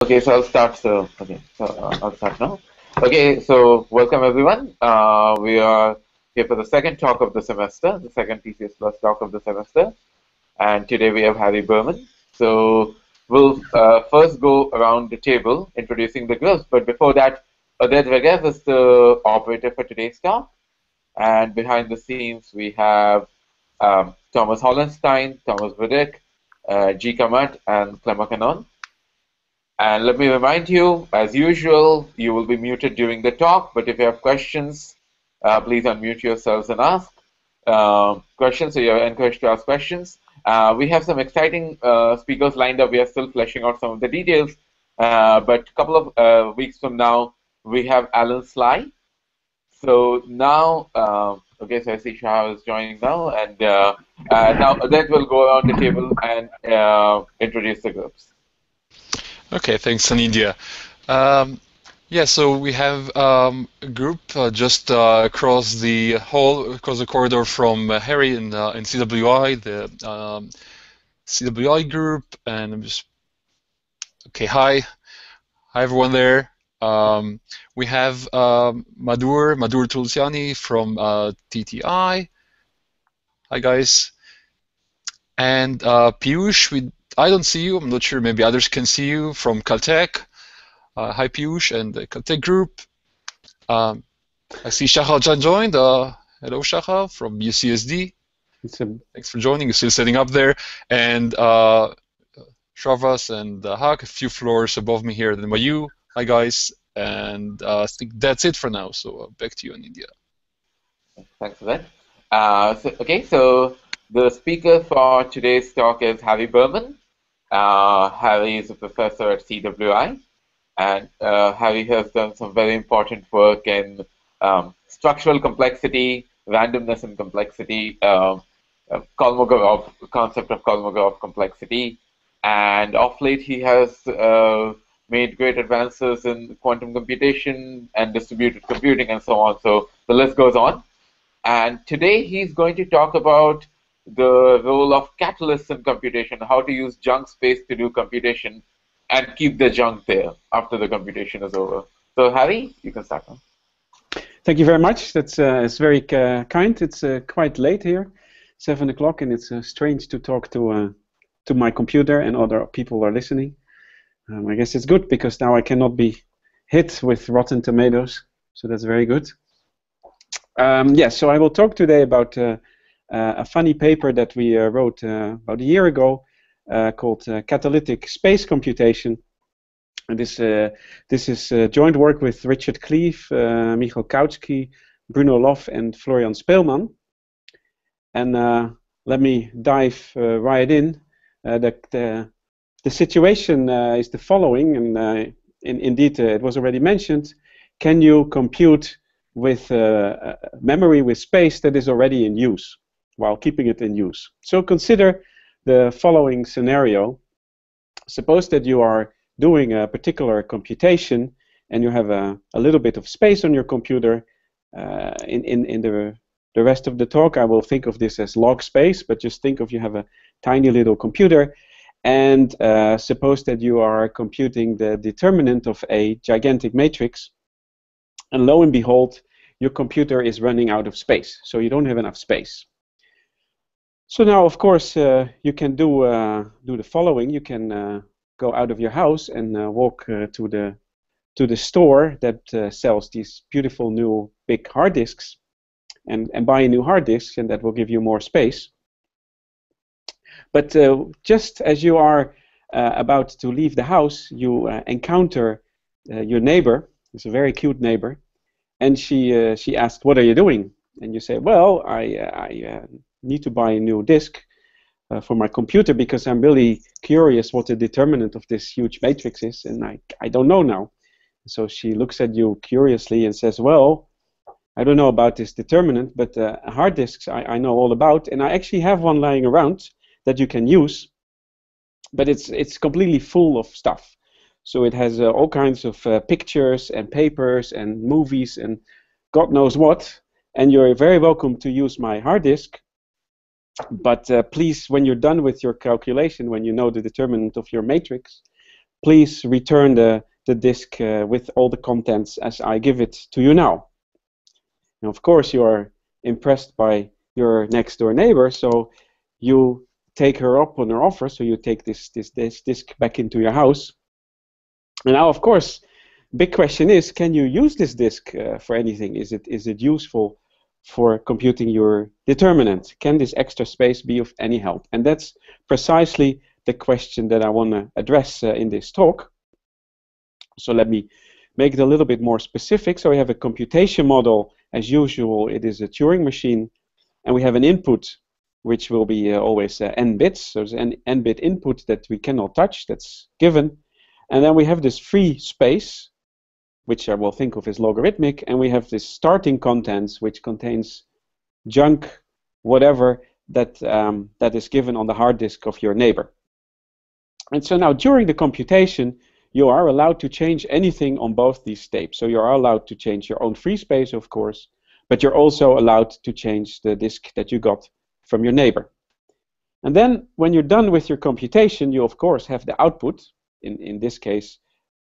Okay, so I'll start. I'll start now. Okay, so welcome everyone. We are here for the second talk of the semester, the second TCS Plus talk of the semester, and today we have Harry Buhrman. So we'll first go around the table introducing the groups, but before that, Oded Regev is the operator for today's talk, and behind the scenes we have Thomas Hollenstein, Thomas Budik, G. Kamat, and Clemma Canon. And let me remind you, as usual, you will be muted during the talk, but if you have questions, please unmute yourselves and ask questions, so you're encouraged to ask questions. We have some exciting speakers lined up. We are still fleshing out some of the details, but a couple of weeks from now, we have Alan Sly. So now, okay, so I see Shah is joining now, and now that will go around the table and introduce the groups. Okay, thanks, Anidia. Yeah, so we have a group just across the hall, across the corridor from Harry in CWI, the CWI group, and I'm just okay. Hi everyone there. We have Madhur Tulsiani from TTI. Hi guys, and Piyush. I don't see you. I'm not sure. Maybe others can see you from Caltech. Hi Piyush and the Caltech group. I see Shahal Jan joined. Hello Shahal from UCSD. Thanks for joining. You're still setting up there. And Shravas and Haq, a few floors above me here at NYU. Hi guys. And I think that's it for now. So back to you in India. Thanks for that. So the speaker for today's talk is Harry Buhrman. Harry is a professor at CWI, and Harry has done some very important work in structural complexity, randomness and complexity, Kolmogorov concept of Kolmogorov complexity, and of late he has made great advances in quantum computation and distributed computing and so on. So the list goes on. And today he's going to talk about the role of catalysts in computation, how to use junk space to do computation and keep the junk there after the computation is over. So Harry, you can start now. Thank you very much. That's it's very kind. It's quite late here, 7 o'clock, and it's strange to talk to my computer and other people are listening. I guess it's good because now I cannot be hit with rotten tomatoes, so that's very good. Yes, so I will talk today about a funny paper that we wrote about a year ago called Catalytic Space Computation. And this is joint work with Richard Cleave, Michal Kautsky, Bruno Loff, and Florian Speelman. And let me dive right in. The situation is the following, and indeed it was already mentioned. Can you compute with memory with space that is already in use while keeping it in use? So consider the following scenario. Suppose that you are doing a particular computation and you have a little bit of space on your computer. In the rest of the talk I will think of this as log space, but just think of you have a tiny little computer, and suppose that you are computing the determinant of a gigantic matrix, and lo and behold your computer is running out of space, so you don't have enough space. So now, of course, you can do the following. You can go out of your house and walk to the store that sells these beautiful new big hard disks, and buy a new hard disk, and that will give you more space. But just as you are about to leave the house, you encounter your neighbor. It's a very cute neighbor, and she asked, "What are you doing?" And you say, "Well, I need to buy a new disk for my computer because I'm really curious what the determinant of this huge matrix is, and I don't know now." So she looks at you curiously and says, "Well, I don't know about this determinant, but hard disks I know all about, and I actually have one lying around that you can use, but it's completely full of stuff. So it has all kinds of pictures and papers and movies and God knows what, and you're very welcome to use my hard disk, but please, when you're done with your calculation, when you know the determinant of your matrix, please return the disk with all the contents as I give it to you now. And of course, you are impressed by your next door neighbor, so you take her up on her offer, so you take this disk back into your house. And now, of course, big question is, can you use this disk for anything? Is it useful for computing your determinant? Can this extra space be of any help? And that's precisely the question that I want to address in this talk. So let me make it a little bit more specific. So we have a computation model. As usual, it is a Turing machine, and we have an input which will be always n bits. So there's an n bit input that we cannot touch, that's given. And then we have this free space, which I will think of as logarithmic, and we have this starting contents, which contains junk, whatever, that is given on the hard disk of your neighbor. And so now during the computation, you are allowed to change anything on both these tapes. So you are allowed to change your own free space, of course, but you're also allowed to change the disk that you got from your neighbor. And then when you're done with your computation, you of course have the output, in this case,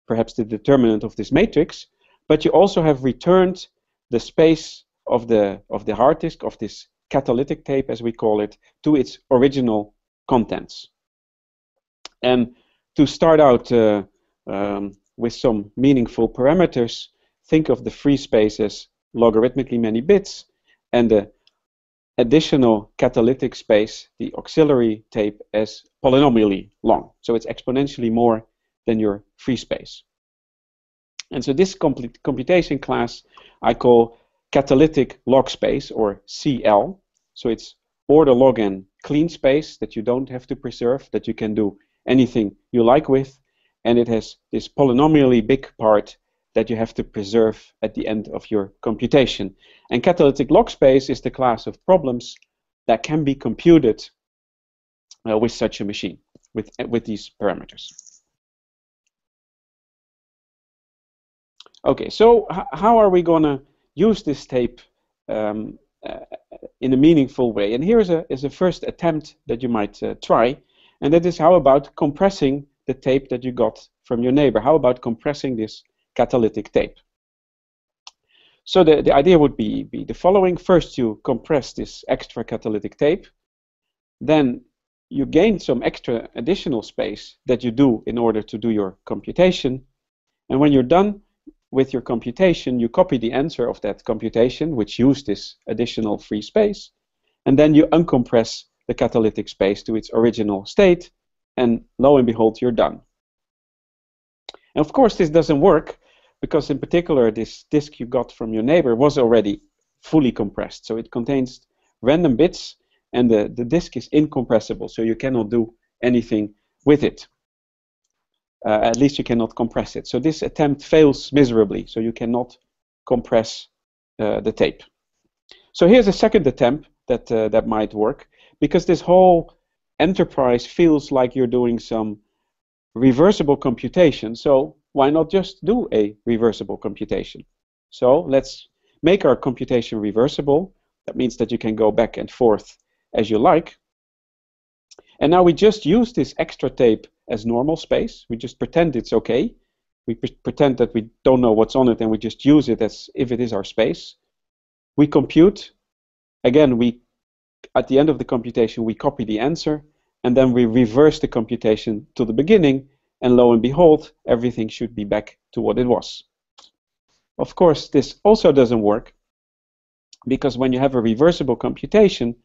perhaps the determinant of this matrix, but you also have returned the space of the hard disk, of this catalytic tape, as we call it, to its original contents. And to start out with some meaningful parameters, think of the free space as logarithmically many bits, and the additional catalytic space, the auxiliary tape, as polynomially long. So it's exponentially more than your free space. And so this computation class I call catalytic log space, or CL. So it's order log n clean space that you don't have to preserve, that you can do anything you like with, and it has this polynomially big part that you have to preserve at the end of your computation. And catalytic log space is the class of problems that can be computed with such a machine, with these parameters. Okay, so how are we going to use this tape in a meaningful way? And here is a first attempt that you might try, and that is, how about compressing the tape that you got from your neighbor? How about compressing this catalytic tape? So the idea would be the following. First, you compress this extra catalytic tape. Then you gain some extra additional space that you do in order to do your computation. And when you're done with your computation, you copy the answer of that computation, which used this additional free space. And then you uncompress the catalytic space to its original state. And lo and behold, you're done. And of course, this doesn't work, because in particular, this disk you got from your neighbor was already fully compressed. So it contains random bits, and the disk is incompressible, so you cannot do anything with it. At least you cannot compress it. So this attempt fails miserably, so you cannot compress the tape. So here's a second attempt that might work, because this whole enterprise feels like you're doing some reversible computation. So why not just do a reversible computation? So let's make our computation reversible. That means that you can go back and forth as you like. And now we just use this extra tape as normal space. We just pretend it's okay. We pretend that we don't know what's on it, and we just use it as if it is our space. We compute. Again, at the end of the computation, we copy the answer, and then we reverse the computation to the beginning, and lo and behold, everything should be back to what it was. Of course, this also doesn't work, because when you have a reversible computation,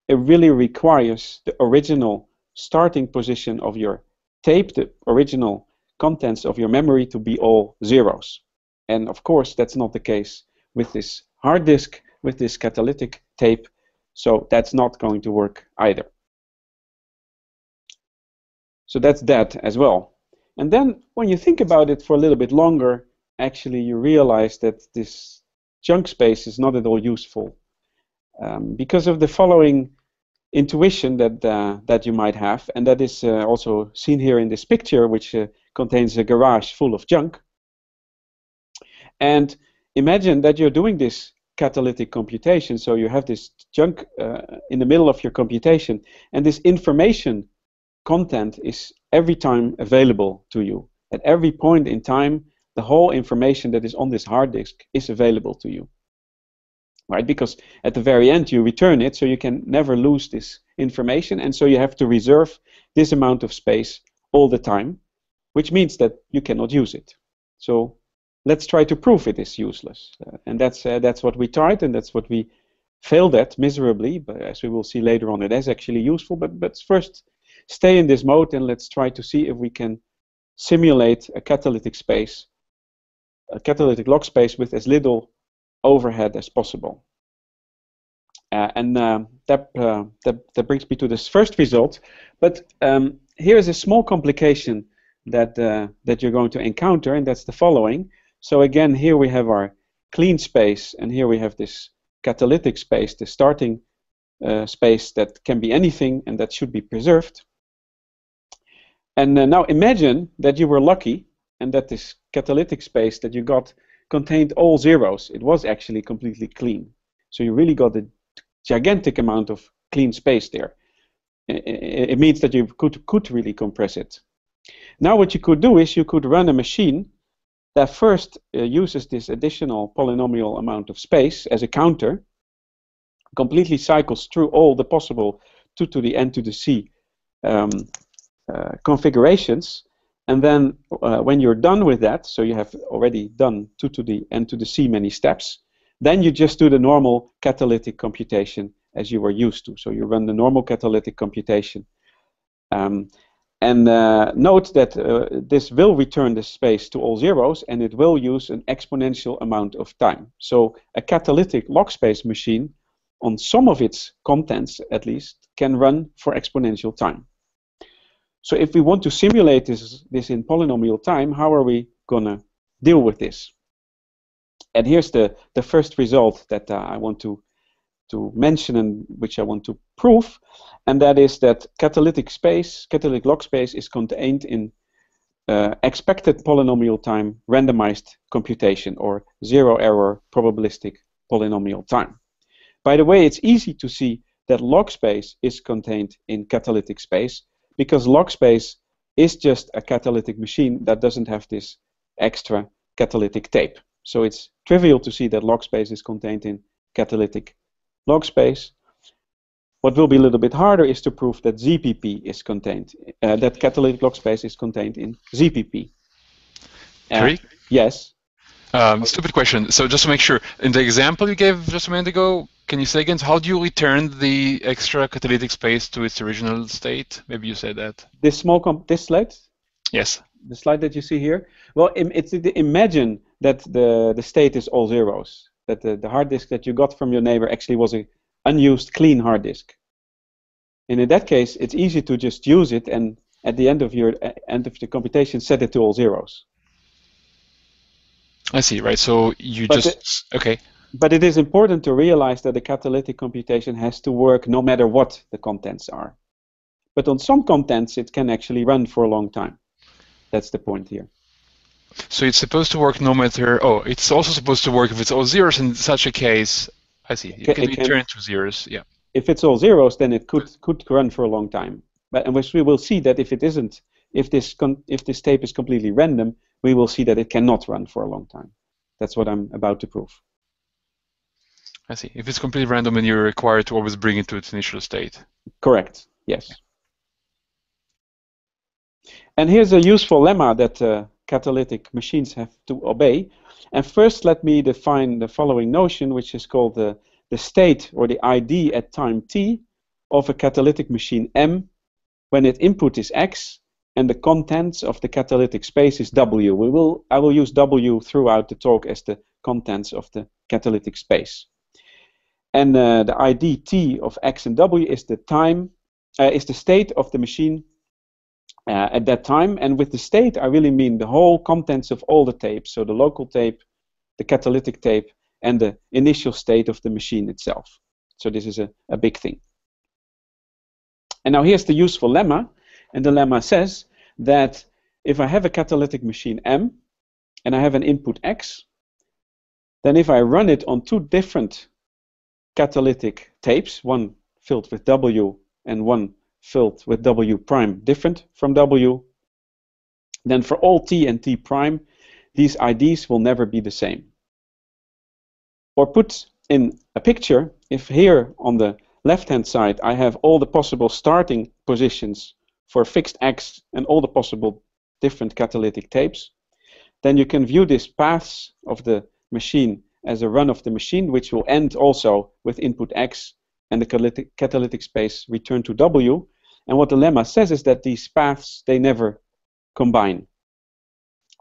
it really requires the original starting position of your tape, the original contents of your memory, to be all zeros. And of course, that's not the case with this hard disk, with this catalytic tape, so that's not going to work either. So that's that as well. And then when you think about it for a little bit longer, actually you realize that this junk space is not at all useful, because of the following intuition that you might have, and that is also seen here in this picture, which contains a garage full of junk. And imagine that you're doing this catalytic computation, so you have this junk in the middle of your computation, and this information content is every time available to you. At every point in time, the whole information that is on this hard disk is available to you. Right? Because at the very end you return it, so you can never lose this information, and so you have to reserve this amount of space all the time, which means that you cannot use it. So let's try to prove it is useless, and that's what we tried, and that's what we failed at miserably. But as we will see later on, it is actually useful. But first, stay in this mode, and let's try to see if we can simulate a catalytic space, a catalytic log space with as little overhead as possible. That brings me to this first result. But here is a small complication that you're going to encounter, and that's the following. So again, here we have our clean space, and here we have this catalytic space, the starting space that can be anything and that should be preserved. And now imagine that you were lucky and that this catalytic space that you got contained all zeros. It was actually completely clean. So you really got a gigantic amount of clean space there. It means that you could really compress it. Now what you could do is you could run a machine that first uses this additional polynomial amount of space as a counter, completely cycles through all the possible 2 to the n to the c configurations, and then when you're done with that, so you have already done 2 to the n to the c many steps, then you just do the normal catalytic computation as you were used to. So you run the normal catalytic computation. Note that this will return the space to all zeros, and it will use an exponential amount of time. So a catalytic log space machine, on some of its contents at least, can run for exponential time. So if we want to simulate this in polynomial time, how are we going to deal with this? And here's the first result that I want to mention and which I want to prove, and that is that catalytic log space is contained in expected polynomial time randomized computation, or zero error probabilistic polynomial time. By the way, it's easy to see that log space is contained in catalytic space, because log space is just a catalytic machine that doesn't have this extra catalytic tape. So it's trivial to see that log space is contained in catalytic log space. What will be a little bit harder is to prove that ZPP is contained, that catalytic log space is contained in ZPP. Tariq? Yes. Stupid question. So just to make sure, in the example you gave just a minute ago, can you say again, how do you return the extra catalytic space to its original state? Maybe you said that. This slide? Yes. The slide that you see here? Well, imagine that the state is all zeros, that the hard disk that you got from your neighbor actually was an unused clean hard disk. And in that case, it's easy to just use it, and at the end of the computation, set it to all zeros. I see, right. So you okay. But it is important to realize that the catalytic computation has to work no matter what the contents are. But on some contents, it can actually run for a long time. That's the point here. So it's supposed to work no matter, it's also supposed to work if it's all zeros. In such a case, I see, it can return to zeros, yeah. If it's all zeros, then it could run for a long time. But we will see that if it isn't, if this tape is completely random, we will see that it cannot run for a long time. That's what I'm about to prove. I see. If it's completely random, then you're required to always bring it to its initial state. Correct, yes. Yeah. And here's a useful lemma that catalytic machines have to obey. And first, let me define the following notion, which is called the state, or the ID at time t, of a catalytic machine M, when its input is X, and the contents of the catalytic space is W. I will use W throughout the talk as the contents of the catalytic space. And the ID T of X and W is the state of the machine at that time. And with the state, I really mean the whole contents of all the tapes, so the local tape, the catalytic tape, and the initial state of the machine itself. So this is a big thing. And now here's the useful lemma. And the lemma says that if I have a catalytic machine M, and I have an input X, then if I run it on two different catalytic tapes, one filled with W and one filled with W prime different from W, then for all t and t prime, these IDs will never be the same. Or put in a picture, if here on the left-hand side I have all the possible starting positions for fixed x and all the possible different catalytic tapes, then you can view these paths of the machine as a run of the machine, which will end also with input x and the catalytic space return to w. And what the lemma says is that these paths, they never combine.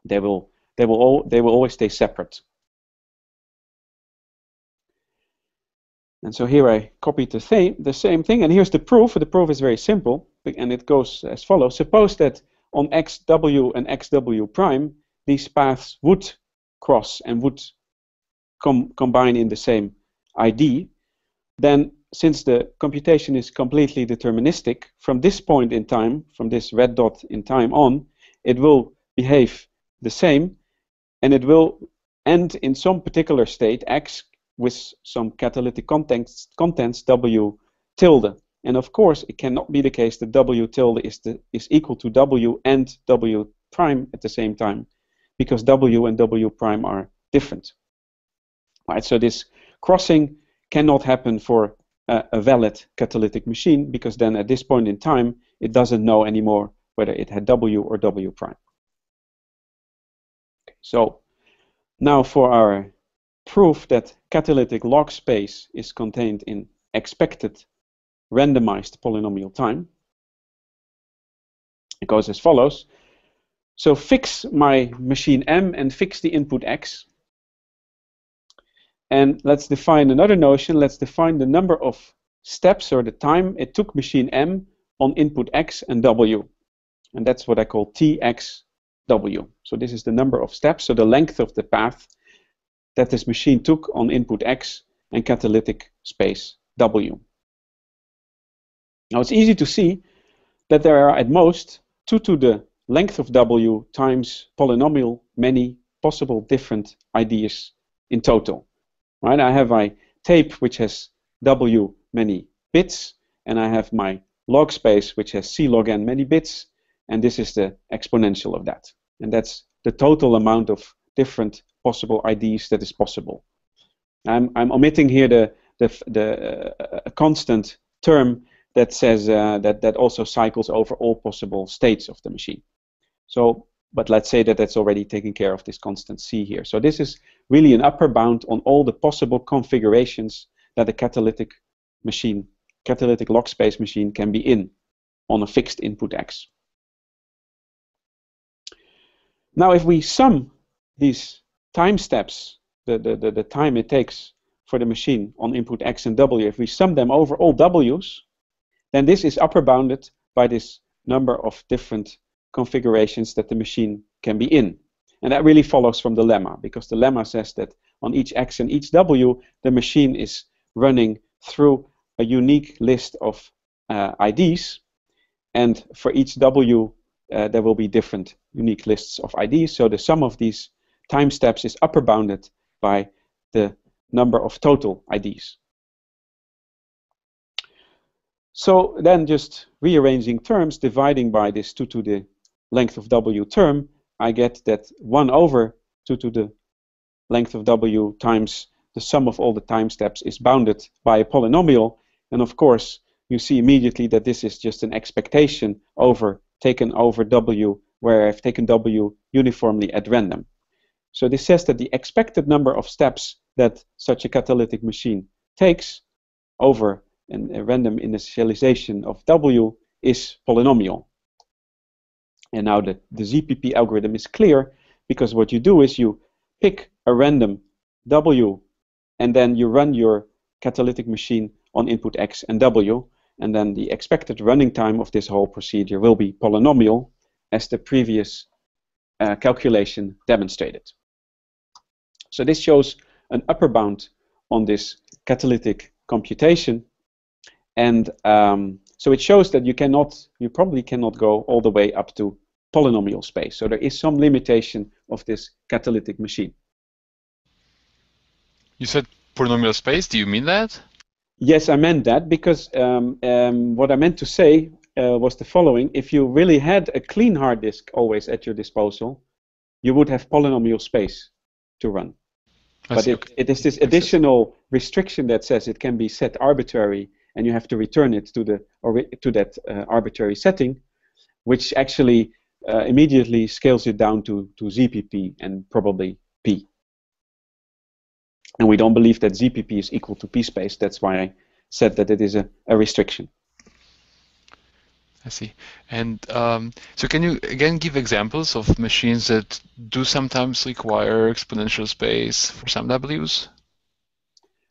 They will always stay separate. And so here I copied the same thing, and here's the proof. The proof is very simple, and it goes as follows. Suppose that on xw and xw prime, these paths would cross and would combine in the same ID. Then, since the computation is completely deterministic, from this point in time, from this red dot in time on, it will behave the same, and it will end in some particular state, x, with some catalytic contents w tilde. And of course, it cannot be the case that w tilde is equal to w and w prime at the same time, because w and w prime are different. Right, so this crossing cannot happen for a valid catalytic machine, because then at this point in time, it doesn't know anymore whether it had w or w prime. Okay, so now for our proof that catalytic log space is contained in expected randomized polynomial time. It goes as follows. So fix my machine M and fix the input X. And let's define another notion. Let's define the number of steps or the time it took machine M on input X and W. And that's what I call TXW. So this is the number of steps, so the length of the path that this machine took on input X and catalytic space W. Now it's easy to see that there are at most 2 to the length of W times polynomial many possible different IDs in total. Right? I have my tape which has W many bits, and I have my log space which has C log n many bits, and this is the exponential of that. And that's the total amount of different possible IDs that is possible. I'm omitting here the constant term that says that also cycles over all possible states of the machine. So, but let's say that that's already taken care of, this constant C here. So this is really an upper bound on all the possible configurations that a catalytic machine, catalytic log space machine can be in on a fixed input X. Now if we sum these time steps, the time it takes for the machine on input X and W, if we sum them over all W's, then this is upper bounded by this number of different configurations that the machine can be in. And that really follows from the lemma, because the lemma says that on each X and each W, the machine is running through a unique list of IDs, and for each W, there will be different unique lists of IDs, so the sum of these time steps is upper bounded by the number of total IDs. So then just rearranging terms, dividing by this 2 to the length of W term, I get that 1 over 2 to the length of W times the sum of all the time steps is bounded by a polynomial. And of course, you see immediately that this is just an expectation taken over W, where I've taken W uniformly at random. So this says that the expected number of steps that such a catalytic machine takes over a random initialization of W is polynomial. And now the ZPP algorithm is clear, because what you do is you pick a random W, and then you run your catalytic machine on input X and W, and then the expected running time of this whole procedure will be polynomial, as the previous calculation demonstrated. So this shows an upper bound on this catalytic computation, and so it shows that you probably cannot go all the way up to polynomial space. So there is some limitation of this catalytic machine. You said polynomial space, do you mean that? Yes, I meant that, because what I meant to say was the following. If you really had a clean hard disk always at your disposal, you would have polynomial space to run. But it is this additional restriction that says it can be set arbitrary, and you have to return it to that arbitrary setting, which actually immediately scales it down to ZPP and probably P. And we don't believe that ZPP is equal to P space. That's why I said that it is a restriction. I see. And so can you again give examples of machines that do sometimes require exponential space for some W's?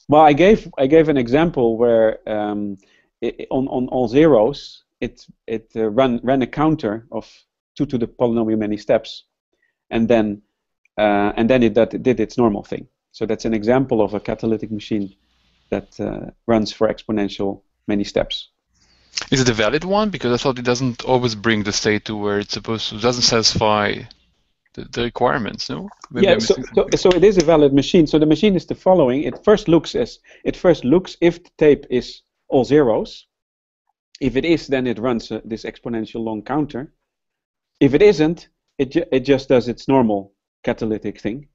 Well, I gave an example where on all zeros it ran a counter of 2 to the polynomial many steps, and then it did its normal thing. So that's an example of a catalytic machine that runs for exponential many steps. Is it a valid one? Because I thought it doesn't always bring the state to where it's supposed to. It doesn't satisfy the requirements, no? Maybe yeah. So it is a valid machine. So the machine is the following. It first looks if the tape is all zeros. If it is, then it runs this exponential long counter. If it isn't, it just does its normal catalytic thing.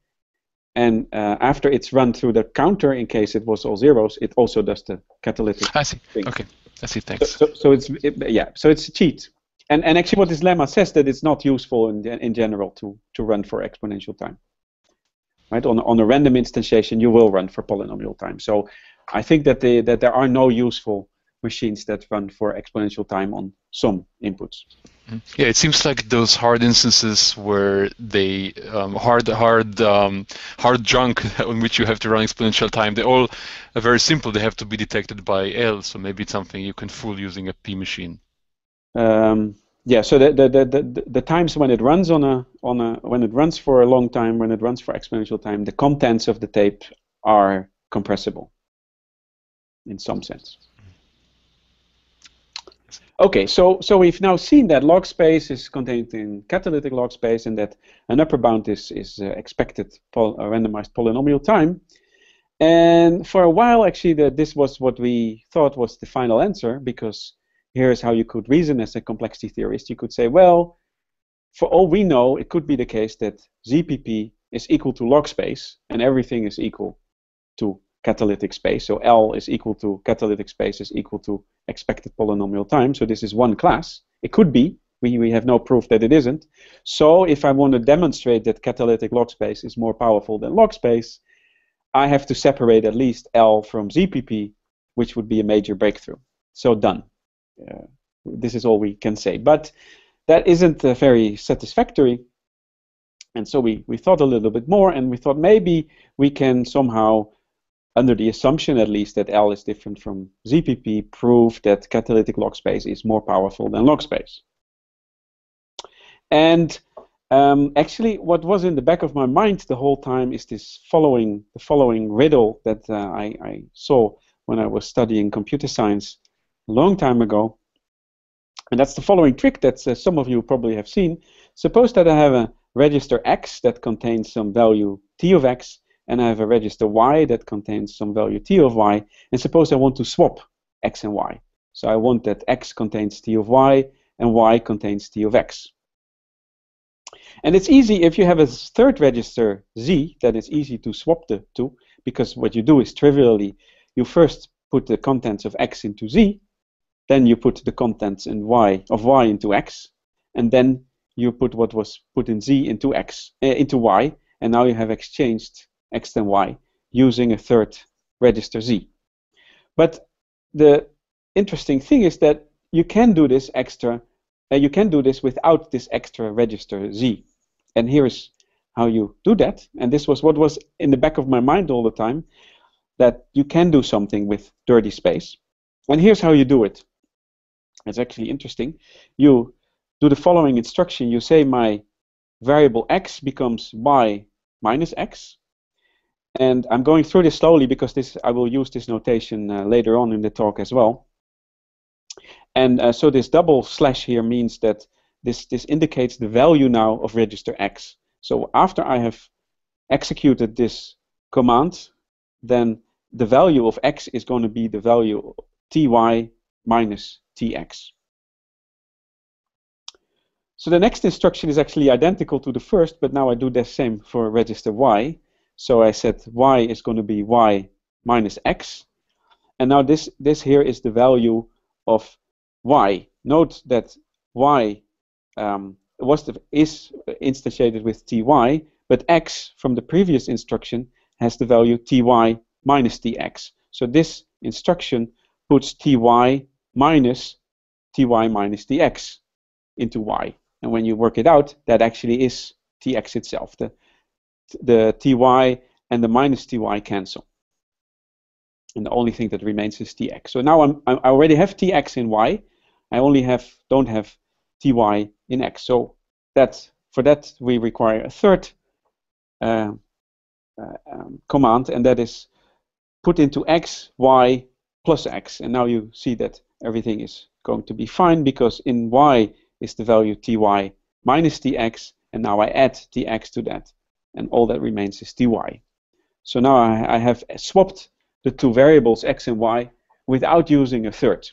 And after it's run through the counter, in case it was all zeros, it also does the catalytic thing. Okay. I see, thanks. So it's a cheat. And actually what this lemma says that it's not useful in general to run for exponential time. Right? On a random instantiation, you will run for polynomial time. So I think that there are no useful machines that run for exponential time on some inputs. Yeah, it seems like those hard instances where they hard junk on which you have to run exponential time, they all are very simple. They have to be detected by L, so maybe it's something you can fool using a P machine. Yeah, so the times when it runs when it runs for a long time, when it runs for exponential time, the contents of the tape are compressible in some sense. Okay, so we've now seen that log space is contained in catalytic log space, and that an upper bound is expected randomized polynomial time. And for a while, actually, this was what we thought was the final answer, because here's how you could reason as a complexity theorist. You could say, well, for all we know, it could be the case that ZPP is equal to log space, and everything is equal to catalytic space. So L is equal to catalytic space is equal to expected polynomial time. So this is one class. It could be. We have no proof that it isn't. So if I want to demonstrate that catalytic log space is more powerful than log space, I have to separate at least L from ZPP, which would be a major breakthrough. So done. This is all we can say. But that isn't very satisfactory. And so we thought a little bit more, and we thought maybe we can somehow, under the assumption at least that L is different from ZPP, prove that catalytic log space is more powerful than log space. And actually, what was in the back of my mind the whole time is the following riddle that I saw when I was studying computer science a long time ago. And that's the following trick that some of you probably have seen. Suppose that I have a register X that contains some value T of X, and I have a register Y that contains some value T of Y, and suppose I want to swap X and Y. So I want that X contains T of Y and Y contains T of X. And it's easy if you have a third register Z, then it's easy to swap the two, because what you do is trivially, you first put the contents of X into Z, then you put the contents of Y into X, and then you put what was put in Z into Y, and now you have exchanged X and Y using a third register Z. But the interesting thing is that you can do this without this extra register Z. And here is how you do that. And this was what was in the back of my mind all the time, that you can do something with dirty space. And here's how you do it. It's actually interesting. You do the following instruction. You say my variable X becomes Y minus X. And I'm going through this slowly because I will use this notation later on in the talk as well. And so this double slash here means that this indicates the value now of register X. So after I have executed this command, then the value of X is going to be the value Ty minus Tx. So the next instruction is actually identical to the first, but now I do the same for register y. So I said y is going to be y minus x. And now this here is the value of y. Note that y is instantiated with ty, but x from the previous instruction has the value ty minus tx. So this instruction puts ty minus tx into y. And when you work it out, that actually is tx itself. The ty and the minus ty cancel. And the only thing that remains is tx. So now I already have tx in y. I only don't have ty in x. So for that we require a third command, and that is put into x, y plus x. And now you see that everything is going to be fine, because in y is the value ty minus tx, and now I add tx to that, and all that remains is ty. So now I have swapped the two variables x and y without using a third.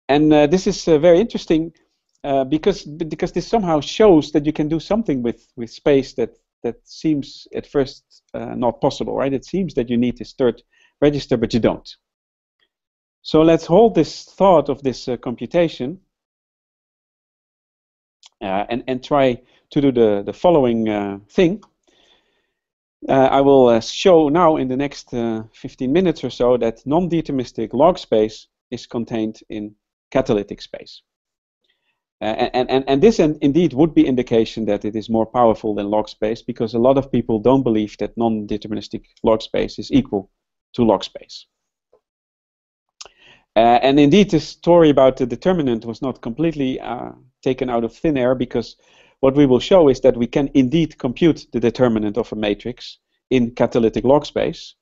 And this is very interesting because this somehow shows that you can do something with space that seems at first not possible, right? It seems that you need this third register, but you don't. So let's hold this thought of this computation and try to do the following thing. I will show now in the next 15 minutes or so that non-deterministic log space is contained in catalytic space. And this indeed would be indication that it is more powerful than log space, because a lot of people don't believe that non-deterministic log space is equal to log space. And indeed, this story about the determinant was not completely taken out of thin air, because what we will show is that we can indeed compute the determinant of a matrix in catalytic log space.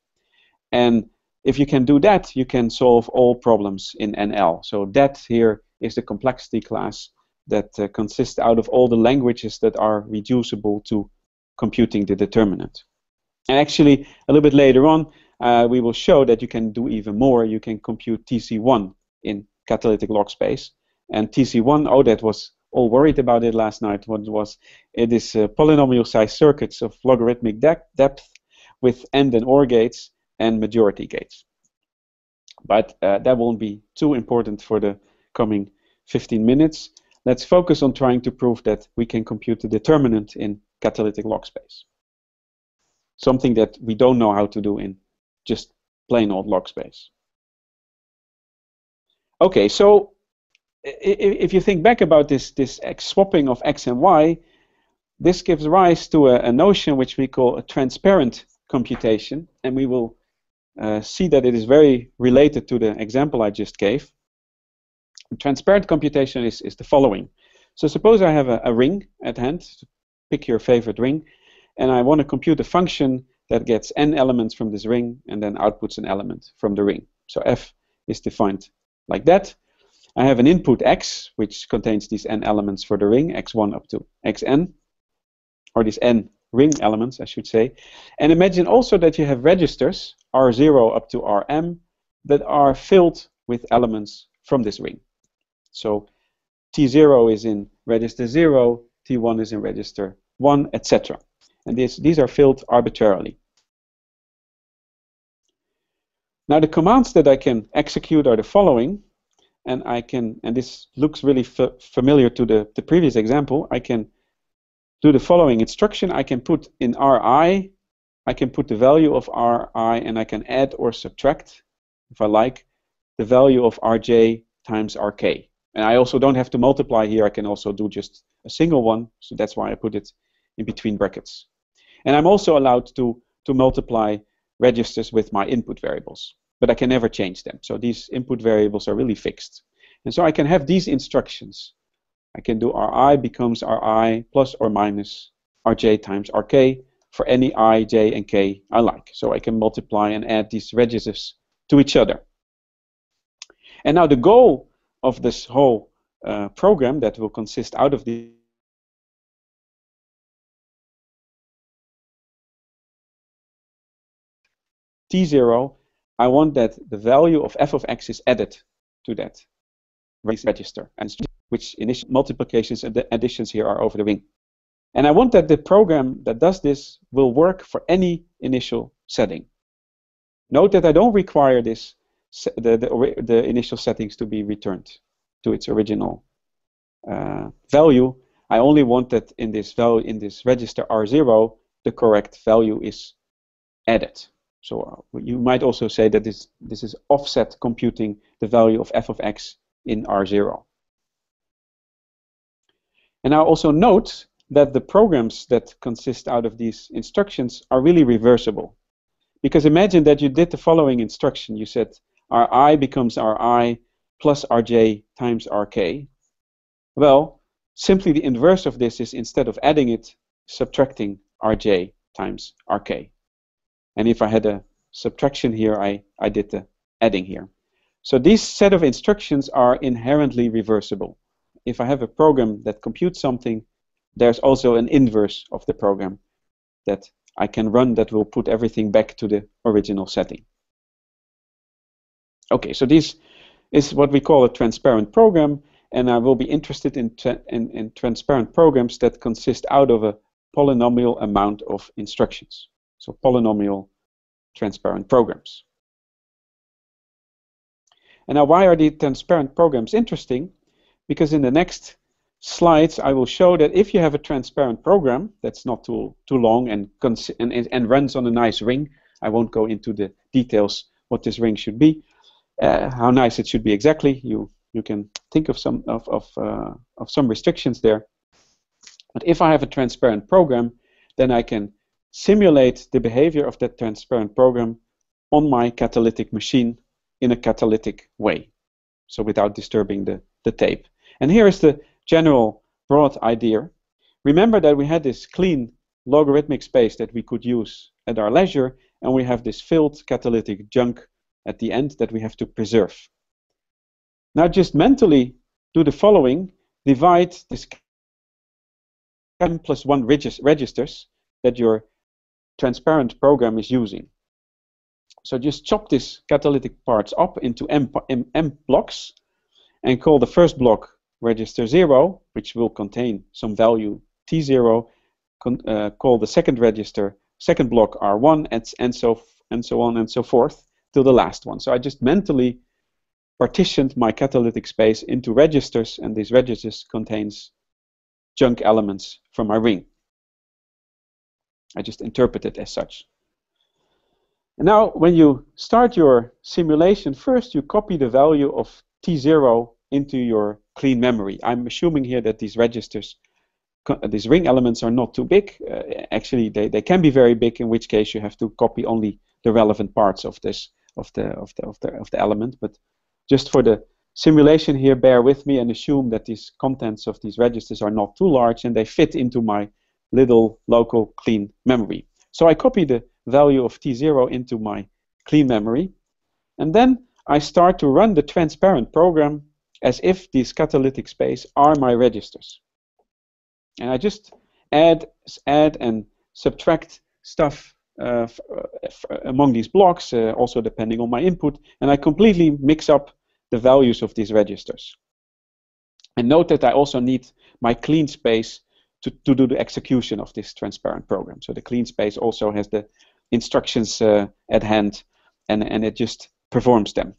And if you can do that, you can solve all problems in NL. So that here is the complexity class that consists out of all the languages that are reducible to computing the determinant. And actually, a little bit later on, we will show that you can do even more. You can compute TC1 in catalytic log space. And TC1, Odette was all worried about it last night. It is polynomial size circuits of logarithmic depth with AND and OR gates and majority gates. But that won't be too important for the coming 15 minutes. Let's focus on trying to prove that we can compute the determinant in catalytic log space. Something that we don't know how to do in just plain old log space. Okay, so if you think back about this swapping of x and y, this gives rise to a notion which we call a transparent computation, and we will see that it is very related to the example I just gave. Transparent computation is the following. So suppose I have a ring at hand. Pick your favorite ring, and I want to compute a function that gets n elements from this ring and then outputs an element from the ring. So f is defined like that. I have an input x, which contains these n elements for the ring, x1 up to xn, or these n ring elements, I should say. And imagine also that you have registers, r0 up to rm, that are filled with elements from this ring. So T0 is in register 0, T1 is in register 1, etc. And these are filled arbitrarily. Now the commands that I can execute are the following, and this looks really familiar to the previous example. I can do the following instruction. I can put in Ri, I can put the value of Ri, and I can add or subtract, if I like, the value of Rj times Rk. And I also don't have to multiply here. I can also do just a single one, so that's why I put it in between brackets. And I'm also allowed to multiply registers with my input variables, but I can never change them. So these input variables are really fixed. And so I can have these instructions. I can do Ri becomes Ri plus or minus Rj times Rk for any I, j, and k I like. So I can multiply and add these registers to each other. And now the goal of this whole program that will consist out of the T0, I want that the value of f of x is added to that register. And which initial multiplications and the additions here are over the ring. And I want that the program that does this will work for any initial setting. Note that I don't require this the initial settings to be returned to its original value. I only want that in this value, in this register R0, the correct value is added. So you might also say that this is offset computing the value of f of x in R0. And now also note that the programs that consist out of these instructions are really reversible. Because imagine that you did the following instruction. You said Ri becomes Ri plus Rj times Rk. Well, simply the inverse of this is, instead of adding it, subtracting Rj times Rk. And if I had a subtraction here, I did the adding here. So these set of instructions are inherently reversible. If I have a program that computes something, there's also an inverse of the program that I can run that will put everything back to the original setting. Okay, so this is what we call a transparent program, and I will be interested in transparent programs that consist out of a polynomial amount of instructions. So polynomial transparent programs. And now, why are the transparent programs interesting? Because in the next slides I will show that if you have a transparent program that's not too long and runs on a nice ring, I won't go into the details what this ring should be, how nice it should be exactly. You can think of some restrictions there. But if I have a transparent program, then I can simulate the behavior of that transparent program on my catalytic machine in a catalytic way, so without disturbing the tape. And here is the general broad idea. Remember that we had this clean logarithmic space that we could use at our leisure, and we have this filled catalytic junk at the end that we have to preserve. Now just mentally do the following. Divide this m plus 1 registers that your transparent program is using. So just chop these catalytic parts up into m blocks and call the first block register 0, which will contain some value t0, call the second block R1, and so on and so forth till the last one. So I just mentally partitioned my catalytic space into registers, and these registers contains junk elements from my ring. I just interpret it as such. And now when you start your simulation, first you copy the value of t0 into your clean memory. I'm assuming here that these registers, these ring elements, are not too big. Actually, they can be very big, in which case you have to copy only the relevant parts of the element. But just for the simulation here, bear with me and assume that these contents of these registers are not too large and they fit into my little local clean memory. So I copy the value of t0 into my clean memory, and then I start to run the transparent program as if these catalytic space are my registers. And I just add and subtract stuff among these blocks, also depending on my input, and I completely mix up the values of these registers. And note that I also need my clean space to do the execution of this transparent program. So the clean space also has the instructions at hand, and it just performs them.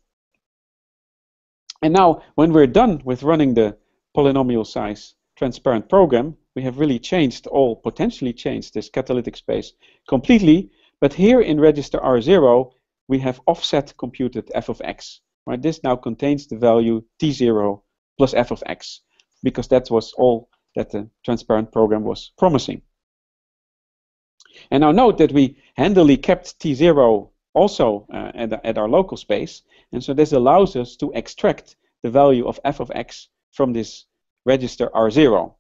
And now, when we're done with running the polynomial size transparent program, we have really potentially changed this catalytic space completely. But here in register R0, we have offset computed f of x. Right? This now contains the value t0 plus f of x, because that was all that the transparent program was promising. And now note that we handily kept t0 also at our local space, and so this allows us to extract the value of f of x from this register R0.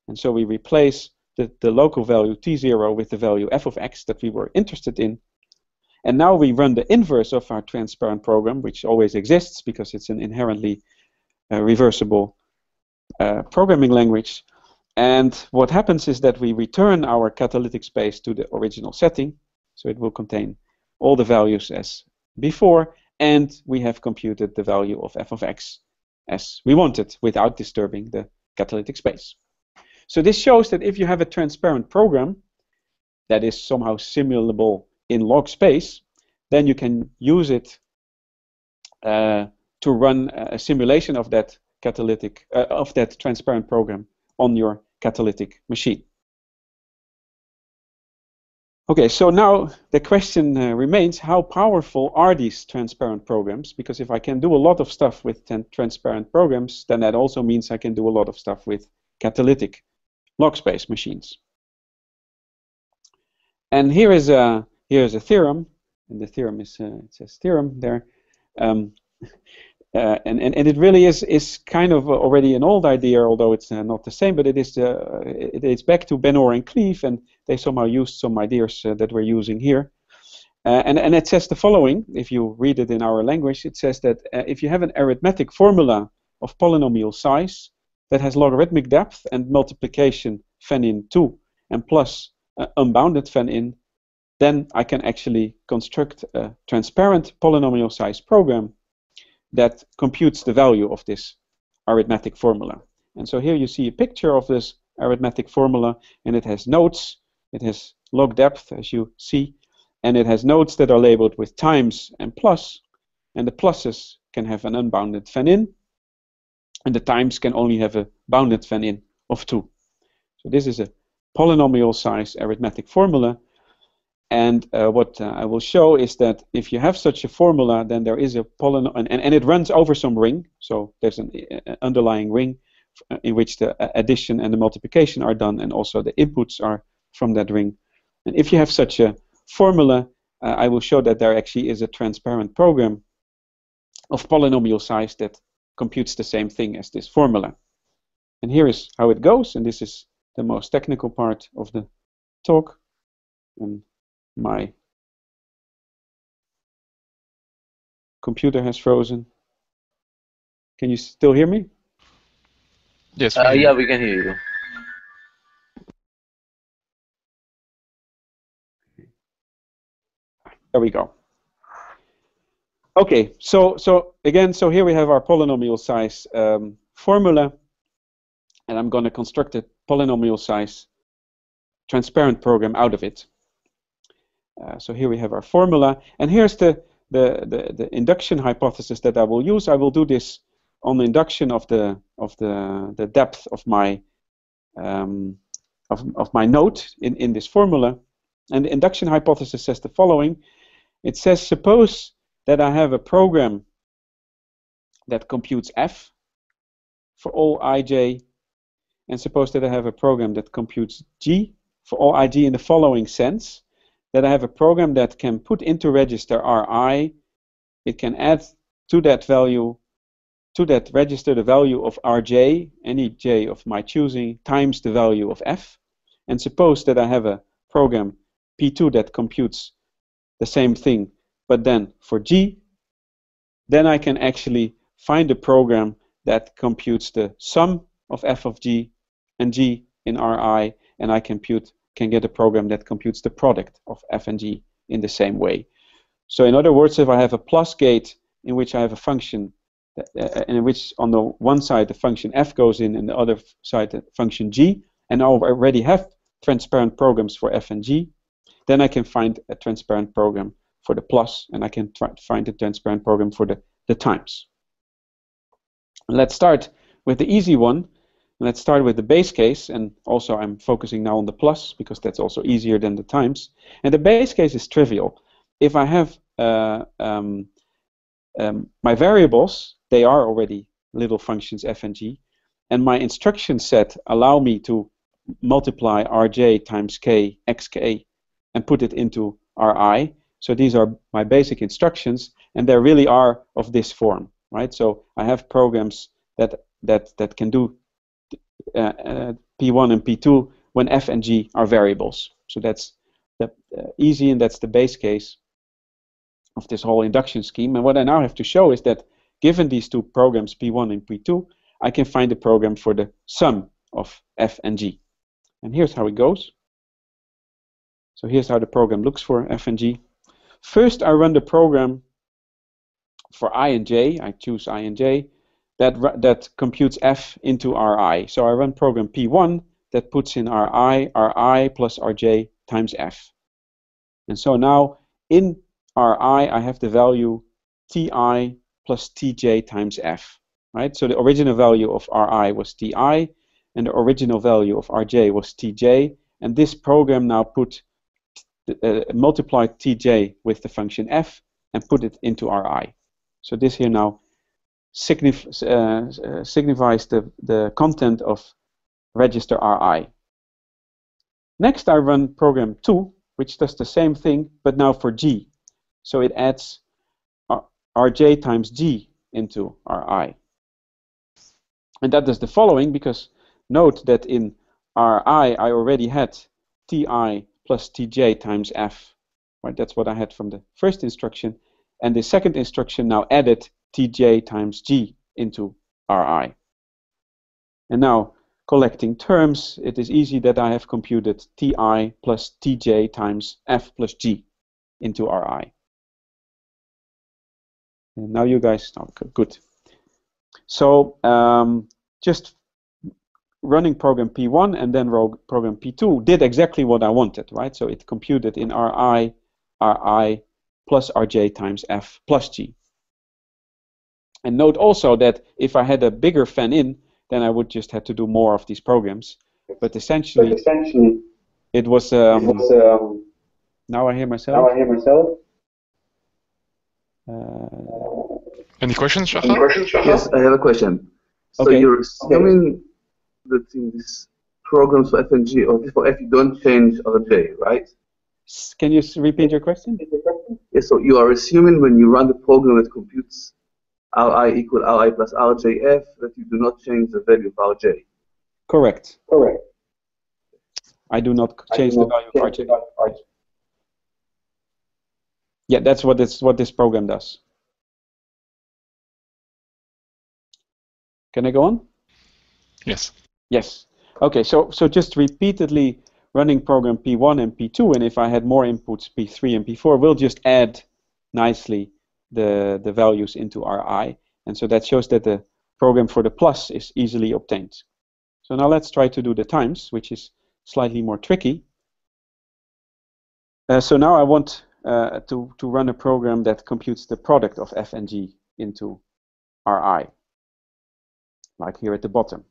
And so we replace the local value t0 with the value f of x that we were interested in. And now we run the inverse of our transparent program, which always exists because it's an inherently reversible programming language. And what happens is that we return our catalytic space to the original setting, so it will contain all the values as before, and we have computed the value of f of x as we want it without disturbing the catalytic space. So this shows that if you have a transparent program that is somehow simulable in log space, then you can use it to run a simulation of that catalytic of that transparent program on your catalytic machine. Okay, so now the question remains, how powerful are these transparent programs? Because if I can do a lot of stuff with transparent programs, then that also means I can do a lot of stuff with catalytic log space machines. And here is a theorem, and the theorem is it says theorem there, and it really is kind of already an old idea, although it's not the same. But it dates back to Benor and Cleve, and they somehow used some ideas that we're using here. And it says the following: if you read it in our language, it says that if you have an arithmetic formula of polynomial size that has logarithmic depth and multiplication fan in 2 and plus unbounded fan in, then I can actually construct a transparent polynomial size program that computes the value of this arithmetic formula. And so here you see a picture of this arithmetic formula, and it has nodes, it has log depth, as you see, and it has nodes that are labeled with times and plus, and the pluses can have an unbounded fan in, and the times can only have a bounded fan in of 2. So this is a polynomial size arithmetic formula, and what I will show is that if you have such a formula, then there is a polynomial, and it runs over some ring, so there's an underlying ring in which the addition and the multiplication are done, and also the inputs are from that ring. And if you have such a formula, I will show that there actually is a transparent program of polynomial size that computes the same thing as this formula. And here is how it goes, and this is the most technical part of the talk. And my computer has frozen. Can you still hear me? Yes, yeah, we can hear you. There we go. Okay, so here we have our polynomial size formula, and I'm going to construct a polynomial size transparent program out of it. So here we have our formula, and here's the induction hypothesis that I will use. I will do this on the induction of the depth of my node in this formula. And the induction hypothesis says the following. It says, suppose that I have a program that computes f for all ij, and suppose that I have a program that computes g for all ij in the following sense, that I have a program that can put into register ri, it can add to that value, to that register, the value of rj, any j of my choosing, times the value of f. And suppose that I have a program p2 that computes the same thing, but then for g, then I can actually find a program that computes the sum of f of g and g in ri, and I can get a program that computes the product of f and g in the same way. So in other words, if I have a plus gate in which I have a function in which on the one side the function f goes in and the other side the function g, and I already have transparent programs for f and g, then I can find a transparent program for the plus, and I can find a transparent program for the times. Let's start with the easy one. Let's start with the base case, and also I'm focusing now on the plus because that's also easier than the times. And the base case is trivial. If I have my variables, they are already little functions f and g, and my instruction set allow me to multiply rj times k xk and put it into ri. So these are my basic instructions, and they really are of this form, right? So I have programs that can do P1 and P2 when f and g are variables. So that's easy, and that's the base case of this whole induction scheme. And what I now have to show is that given these two programs, P1 and P2, I can find a program for the sum of f and g. And here's how it goes. So here's how the program looks for f and g. First, I run the program for I and j. I choose I and j. that computes f into Ri. So I run program P1 that puts in Ri plus Rj times f. And so now in Ri I have the value Ti plus Tj times f. Right? So the original value of Ri was Ti, and the original value of Rj was Tj, and this program now multiplied Tj with the function f and put it into Ri. So this here now signifies the content of register Ri. Next I run program 2, which does the same thing, but now for G. So it adds Rj times G into Ri. And that does the following, because note that in Ri I already had Ti plus Tj times f. Right? That's what I had from the first instruction. And the second instruction now added Tj times G into Ri. And now, collecting terms, it is easy that I have computed Ti plus Tj times f plus G into Ri. And now you guys, oh, good. So just running program P1 and then program P2 did exactly what I wanted, right? So it computed in Ri plus Rj times f plus G. And note also that if I had a bigger fan-in, then I would just have to do more of these programs. But essentially it was. Now I hear myself. Any questions, Shahar? Yes, I have a question. So Okay. you're assuming that in these programs for F and G, or for F, you don't change Rj, right? Can you repeat your question? Yes, so you are assuming when you run the program that computes Ri equal Ri plus Rjf that you do not change the value of Rj. Correct. I do not change the value of Rj. Yeah, that's what this program does. Can I go on? Yes. Yes. Okay, so just repeatedly running program P1 and P2, and if I had more inputs, P3 and P4, we'll just add nicely the values into Ri. And so that shows that the program for the plus is easily obtained. So now let's try to do the times, which is slightly more tricky. So now I want to run a program that computes the product of f and g into Ri, like here at the bottom.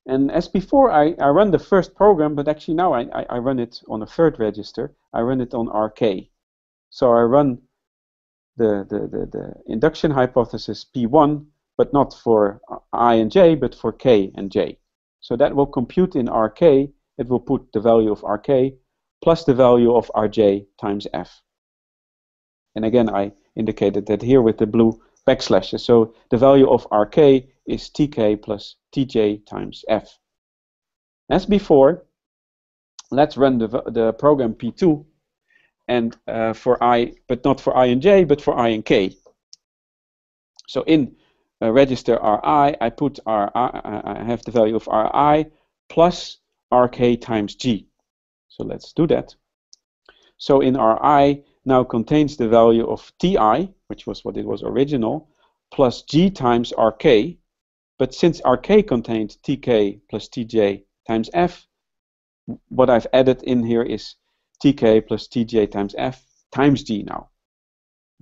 And as before, I run the first program, but actually now I run it on a third register. I run it on Rk. So I run the induction hypothesis P1, but not for I and j, but for k and j. So that will compute in Rk. It will put the value of Rk plus the value of Rj times f. And again, I indicated that here with the blue backslashes. So the value of Rk is Tk plus Tj times f. As before, let's run the program P2, and for I, but not for I and j, but for I and k. So in register Ri, I put I have the value of Ri plus Rk times g. So let's do that. So in Ri now contains the value of Ti, which was what it was original, plus g times Rk. But since Rk contained Tk plus Tj times f, what I've added in here is Tk plus Tj times f times g now.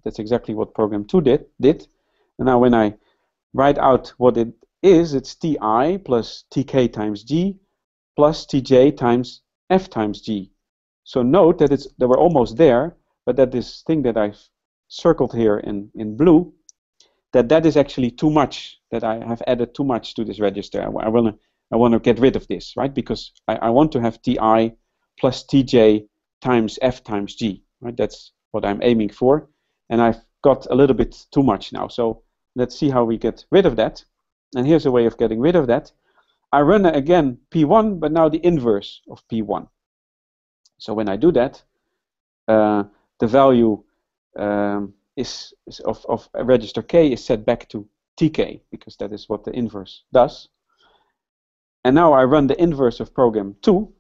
That's exactly what program 2 did. And now when I write out what it is, it's Ti plus Tk times g plus Tj times f times g. So note that they were almost there, but that this thing that I've circled here in blue, that is actually too much, that I have added too much to this register. I want to get rid of this, right? Because I want to have Ti plus Tj times f times g, right? That's what I'm aiming for. And I've got a little bit too much now. So let's see how we get rid of that. And here's a way of getting rid of that. I run again P1, but now the inverse of P1. So when I do that, the value of register k is set back to Tk, because that is what the inverse does. And now I run the inverse of program 2,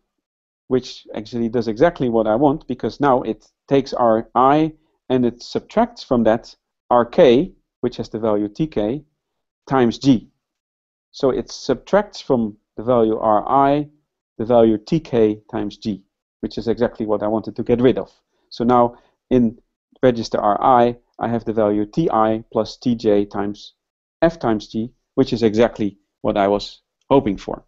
which actually does exactly what I want, because now it takes Ri and it subtracts from that Rk, which has the value Tk, times G. So it subtracts from the value Ri the value Tk times G, which is exactly what I wanted to get rid of. So now in register Ri, I have the value Ti plus Tj times F times G, which is exactly what I was hoping for.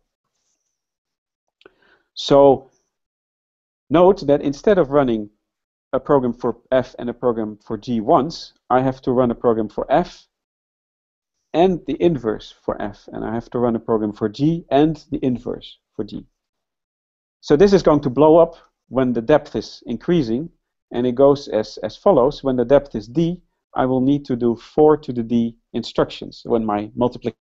So note that instead of running a program for F and a program for G once, I have to run a program for F and the inverse for F, and I have to run a program for G and the inverse for G. So this is going to blow up when the depth is increasing, and it goes as follows. When the depth is D, I will need to do 4 to the D instructions when my multiplication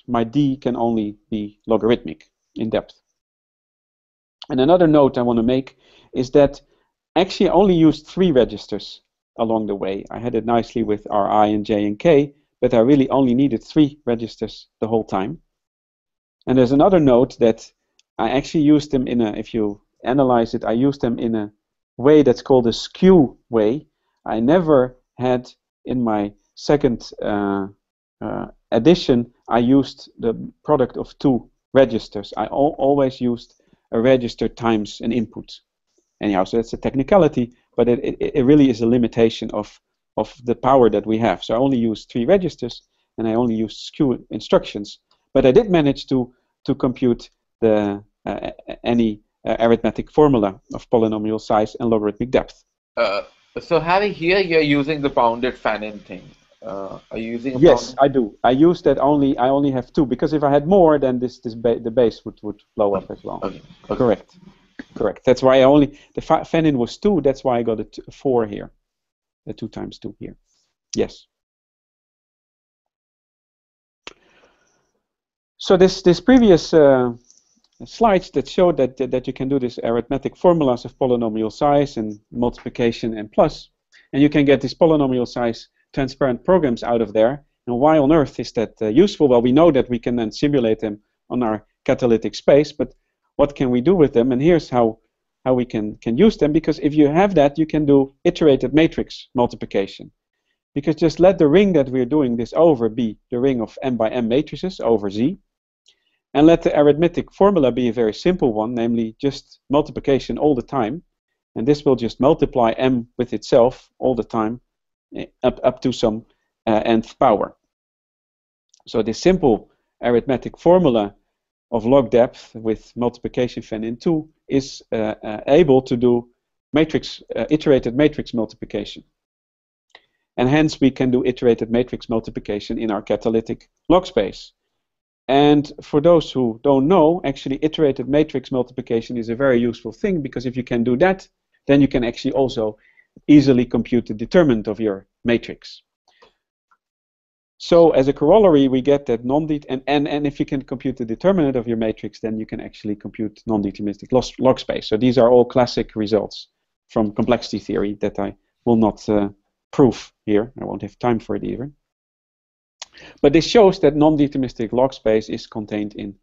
my D can only be logarithmic in depth. And another note I want to make is that actually I only used 3 registers along the way. I had it nicely with Ri and J and K, but I really only needed 3 registers the whole time. And there's another note that I actually used them in a, if you analyze it, I used them in a way that's called a skew way. I never had in my second addition, I used the product of 2 registers. I always used a register times an input. Anyhow, so it's a technicality, but it really is a limitation of the power that we have. So I only used 3 registers, and I only used skew instructions. But I did manage to compute the any arithmetic formula of polynomial size and logarithmic depth. So Harry, here you're using the bounded fan-in thing. Are you using a Yes, bounded? I do. I use that only. I only have 2 because if I had more, then the base would blow up as well. Okay. Okay. Correct. Correct. That's why I only the fan-in was 2. That's why I got a 4 here. The 2 times 2 here. Yes. So this previous slides that showed that you can do this arithmetic formulas of polynomial size and multiplication and plus, and you can get these polynomial size transparent programs out of there. And why on earth is that useful? Well, we know that we can then simulate them on our catalytic space, but what can we do with them? And here's how we can use them, because if you have that, you can do iterated matrix multiplication. Because just let the ring that we're doing this over be the ring of m by m matrices over Z, and let the arithmetic formula be a very simple one, namely just multiplication all the time, and this will just multiply m with itself all the time up to some nth power. So this simple arithmetic formula of log depth with multiplication fan-in 2 is able to do matrix iterated matrix multiplication. And hence we can do iterated matrix multiplication in our catalytic log space. And for those who don't know, actually iterated matrix multiplication is a very useful thing, because if you can do that, then you can actually also easily compute the determinant of your matrix. So as a corollary, we get that and if you can compute the determinant of your matrix, then you can actually compute non-deterministic log space. So these are all classic results from complexity theory that I will not prove here. I won't have time for it either. But this shows that non-deterministic log space is contained in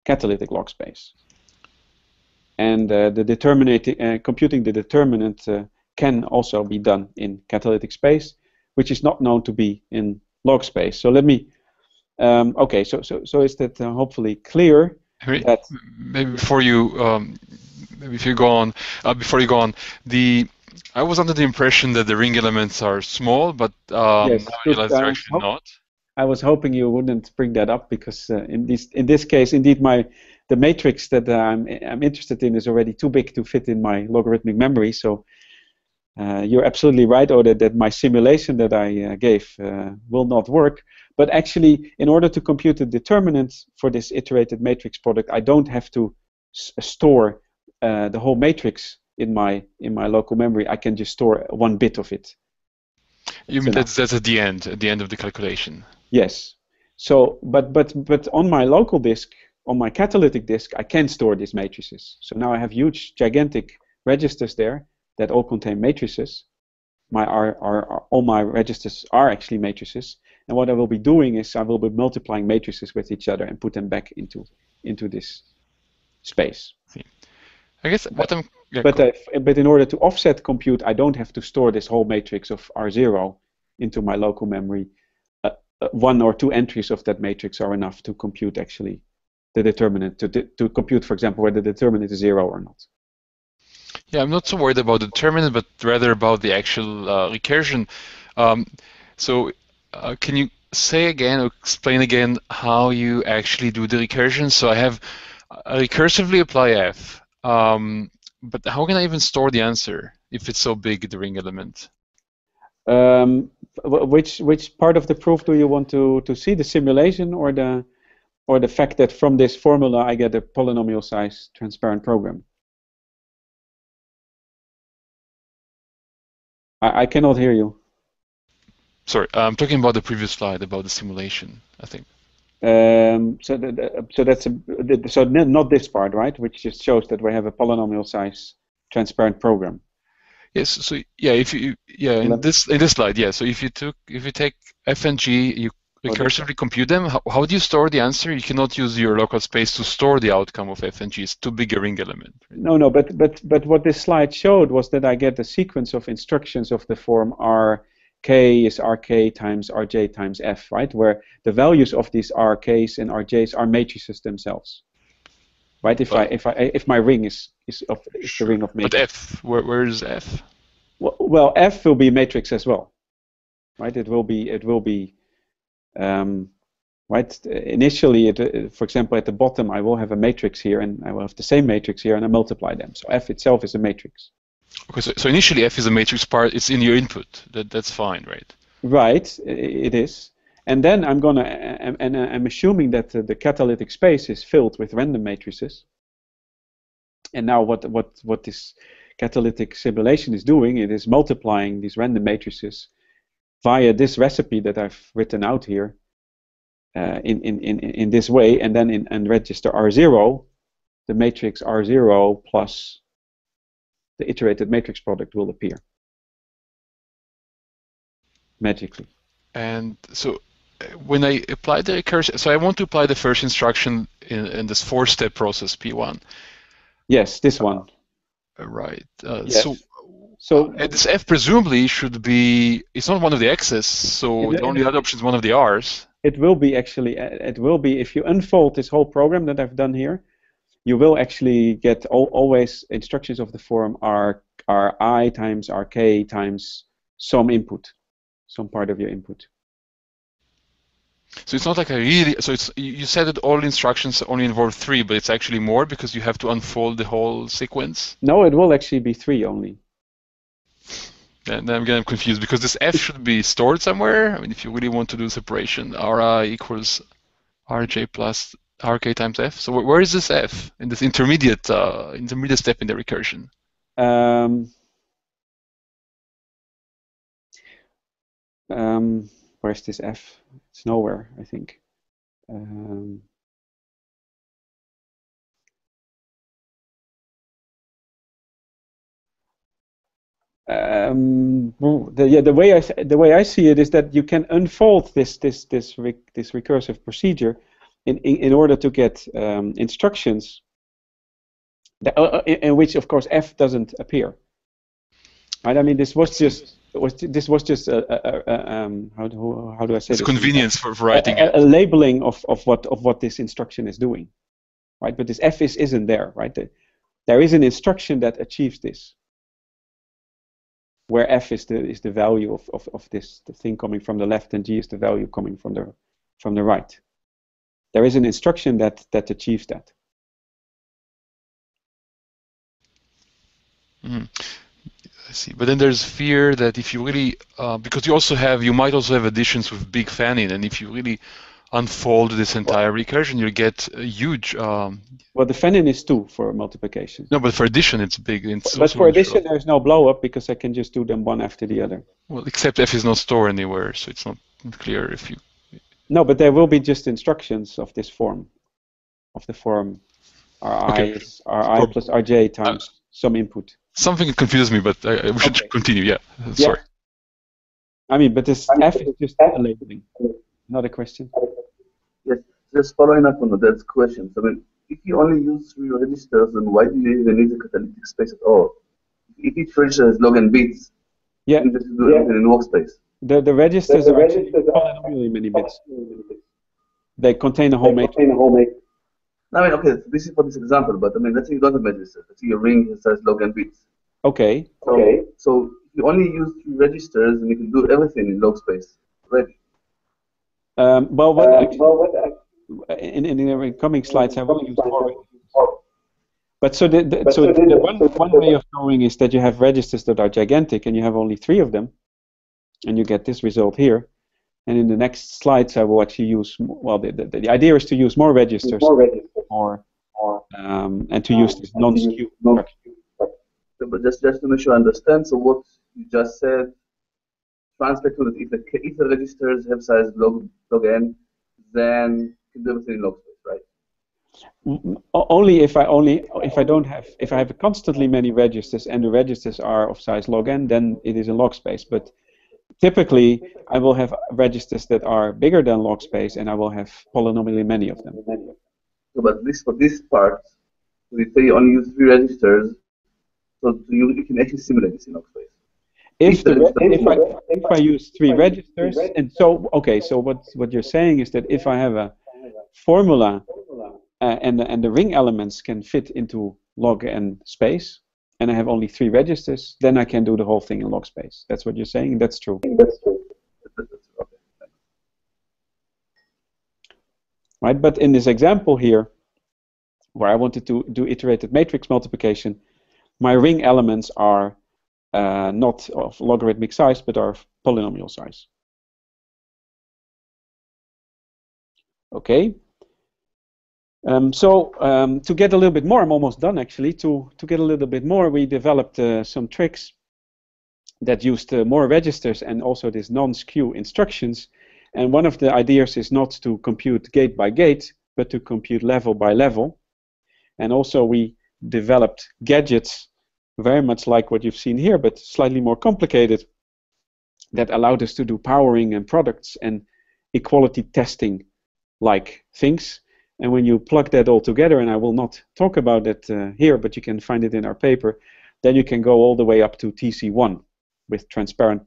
catalytic log space. And computing the determinant can also be done in catalytic space, which is not known to be in log space. So let me. Okay, so is that hopefully clear? That maybe before you, maybe if you go on, before you go on, I was under the impression that the ring elements are small, but yes, now I realize they're actually not. I was hoping you wouldn't bring that up, because in this case, indeed, the matrix that I'm interested in is already too big to fit in my logarithmic memory. So you're absolutely right, Oda, that my simulation that I gave will not work. But actually, in order to compute the determinant for this iterated matrix product, I don't have to store the whole matrix in my local memory. I can just store 1 bit of it. You mean that's at the end of the calculation? Yes. So, but on my local disk, on my catalytic disk, I can store these matrices. So now I have huge, gigantic registers there that all contain matrices. All my registers are actually matrices. And what I will be doing is I will be multiplying matrices with each other and put them back into this space. I guess what I'm Yeah, but cool. but in order to offset compute, I don't have to store this whole matrix of R0 into my local memory. One or two entries of that matrix are enough to compute actually the determinant, to compute, for example, whether the determinant is 0 or not. Yeah, I'm not so worried about the determinant, but rather about the actual recursion. So can you say again or explain again how you actually do the recursion? So I have recursively apply f, but how can I even store the answer if it's so big, the ring element? Which part of the proof do you want to see, the simulation or the fact that from this formula I get a polynomial size transparent program? I cannot hear you. Sorry, I'm talking about the previous slide about the simulation, I think. So not this part, right? Which just shows that we have a polynomial size transparent program. Yes. So yeah, in this slide, yeah. So if you take f and g, you recursively compute them. How do you store the answer? You cannot use your local space to store the outcome of f and g. It's too big a ring element. Right? No. But what this slide showed was that I get a sequence of instructions of the form rk is rk times rj times f, right? Where the values of these rk's and rj's are matrices themselves, right? If my ring is the ring of matrix. But f, where is f? Well, f will be matrix as well, right? It will be right. Initially, for example, at the bottom, I will have a matrix here, and I will have the same matrix here, and I multiply them. So f itself is a matrix. Okay, so initially f is a matrix part. It's in your input. That's fine, right? Right, it is. And then I'm assuming that the catalytic space is filled with random matrices. And now what this catalytic simulation is doing, it is multiplying these random matrices via this recipe that I've written out here in this way, and then in register R0, the matrix R0 plus the iterated matrix product will appear magically. And so when I apply the recursion, so I want to apply the first instruction in this 4-step process P1. Yes, this one. Right. Yes. So this f presumably should be, it's not one of the x's, so the only other option is one of the r's. It will be actually, if you unfold this whole program that I've done here, you will actually get always instructions of the form ri times rk times some input, some part of your input. So it's not like you said that all instructions only involve 3, but it's actually more because you have to unfold the whole sequence? No, it will actually be 3 only. And then I'm getting confused because this f should be stored somewhere. I mean, if you really want to do separation, ri equals rj plus rk times f. So where is this f in this intermediate step in the recursion? Where's this f? It's nowhere, I think. The way I see it is that you can unfold this recursive procedure in order to get instructions in which, of course, f doesn't appear. Right? I mean, this was just how do I say this? It's convenience for writing a labeling of what this instruction is doing, right? But this f isn't there, right? There is an instruction that achieves this, where f is the value of the thing coming from the left, and g is the value coming from the right. There is an instruction that achieves that. Mm-hmm. I see. But then there's fear that if you really, because you might also have additions with big fan-in, and if you really unfold this entire recursion, you get a huge. Well, the fan-in is 2 for multiplication. No, but for addition, it's big. But for addition, there's no blow-up because I can just do them one after the other. Well, except f is not stored anywhere, so it's not clear if you. No, but there will be just instructions of this form, of the form ri plus rj times some input. Something confuses me, but we should continue. Yeah, sorry. I mean, but this f is just a labeling, not a question. Yes, just following up on that question. So, I mean, if you only use 3 registers, then why do you even need a catalytic space at all? If each register has log n bits, Yeah. you just do everything in workspace. The registers are actually polynomially many bits. They contain a whole matrix. I mean, okay, this is for this example, but I mean, let's say you don't have registers. Let's say your ring has log n bits. Okay. So you only use 3 registers, and you can do everything in log space already. Well, in the coming slides, I will use more registers. But so the one way of showing is that you have registers that are gigantic, and you have only 3 of them, and you get this result here. And in the next slides, I will actually use, well, the idea is to use more registers, and to use this non-skew structure. But just to make sure I understand, so what you just said, translate to that if the registers have size log n, then you can do everything in log space, right? Only if I have constantly many registers and the registers are of size log n, then it is in log space. But typically, I will have registers that are bigger than log space, and I will have polynomially many of them. So, but for this part, we say you only use 3 registers, so you can actually simulate this in log space. If I use 3 registers, and so okay, so what you're saying is that if I have a formula and the ring elements can fit into log n space, and I have only 3 registers, then I can do the whole thing in log space. That's what you're saying. That's true. Right, but in this example here, where I wanted to do iterated matrix multiplication, my ring elements are not of logarithmic size, but are of polynomial size. Okay. To get a little bit more, I'm almost done actually. To get a little bit more, we developed some tricks that used more registers and also these non-skew instructions. And one of the ideas is not to compute gate by gate, but to compute level by level. And also we developed gadgets very much like what you've seen here, but slightly more complicated, that allowed us to do powering and products and equality testing like things. And when you plug that all together, and I will not talk about it here, but you can find it in our paper, then you can go all the way up to TC1 with transparent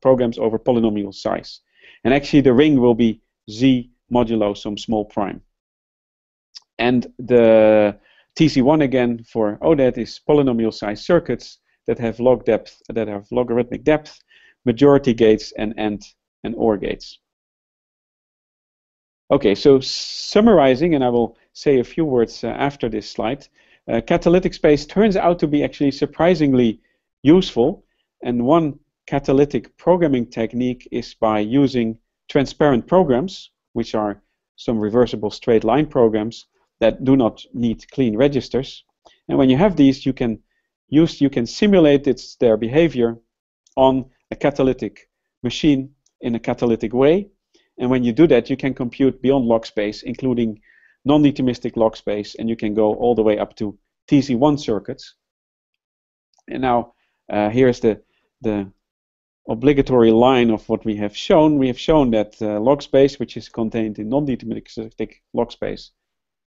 programs over polynomial size. And actually the ring will be Z modulo some small prime. And the TC1 again for ODAT is polynomial size circuits that have logarithmic depth, majority gates, and AND and OR gates. Okay, so summarizing, and I will say a few words after this slide, catalytic space turns out to be actually surprisingly useful, and one catalytic programming technique is by using transparent programs, which are some reversible straight line programs that do not need clean registers. And when you have these, you can simulate their behavior on a catalytic machine in a catalytic way. And when you do that, you can compute beyond log space, including non-deterministic log space, and you can go all the way up to TC1 circuits. And now here's the obligatory line of what we have shown. We have shown that log space, which is contained in non-deterministic log space,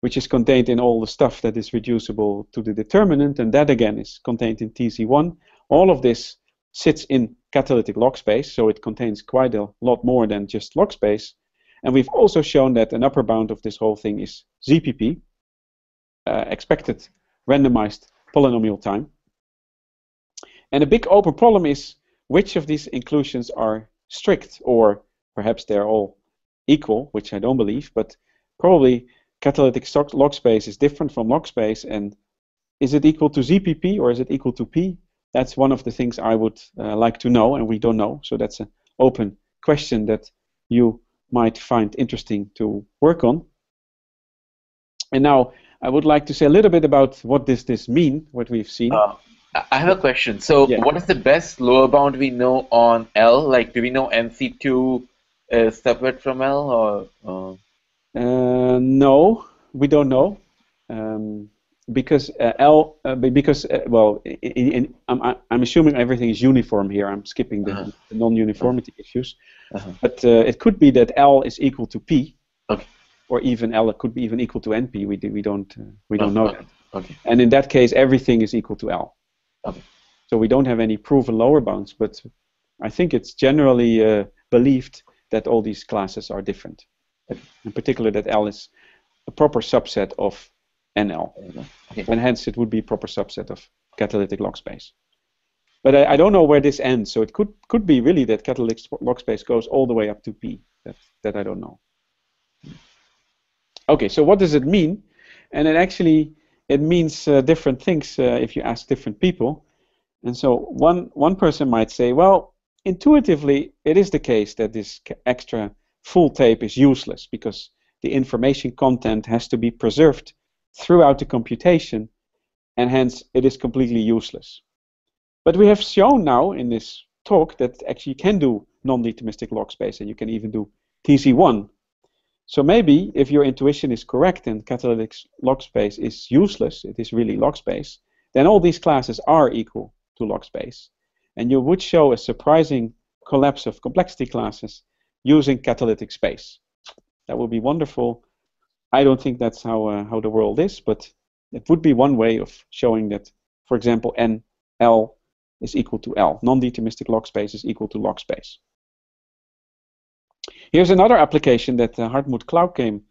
which is contained in all the stuff that is reducible to the determinant, and that again is contained in TC1. All of this sits in catalytic log space, so it contains quite a lot more than just log space. And we've also shown that an upper bound of this whole thing is ZPP, expected randomized polynomial time. And a big open problem is which of these inclusions are strict, or perhaps they're all equal, which I don't believe, but probably catalytic log space is different from log space, and is it equal to ZPP or is it equal to P? That's one of the things I would like to know, and we don't know. So that's an open question that you might find interesting to work on. And now I would like to say a little bit about what does this mean, what we've seen. I have a question. So Yeah. what is the best lower bound we know on L? Like, do we know NC2 is separate from L, or? No, we don't know. Because well, I'm assuming everything is uniform here. I'm skipping the non-uniformity issues. But it could be that L is equal to P. Okay. or even L could be even equal to NP. We don't know that. Okay. And in that case, everything is equal to L. Okay. So we don't have any proven lower bounds, but I think it's generally believed that all these classes are different. In particular, that L is a proper subset of NL, Okay. and hence it would be a proper subset of catalytic log space. But I don't know where this ends, so it could be really that catalytic log space goes all the way up to P. That I don't know. Okay, so what does it mean? And it means different things if you ask different people. And so one person might say, well, intuitively, it is the case that this extra full tape is useless because the information content has to be preserved throughout the computation, and hence it is completely useless. But we have shown now in this talk that actually you can do non-deterministic log space, and you can even do TC1. So maybe if your intuition is correct and catalytic log space is useless, it is really log space, then all these classes are equal to log space. And you would show a surprising collapse of complexity classes using catalytic space. That would be wonderful. I don't think that's how the world is, but it would be one way of showing that, for example, NL is equal to L. Non-deterministic log space is equal to log space. Here's another application that Hartmut Klauke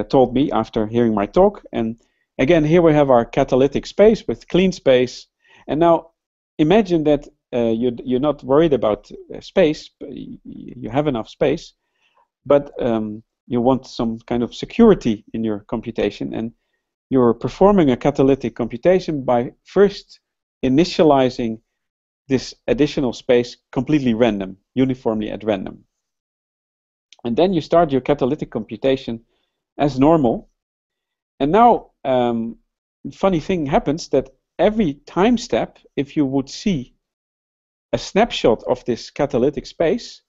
told me after hearing my talk. And again, here we have our catalytic space with clean space. And now imagine that you're not worried about space. You have enough space, but you want some kind of security in your computation. And you're performing a catalytic computation by first initializing this additional space completely random, uniformly at random. And then you start your catalytic computation as normal. And now, funny thing happens that every time step, if you would see a snapshot of this catalytic space,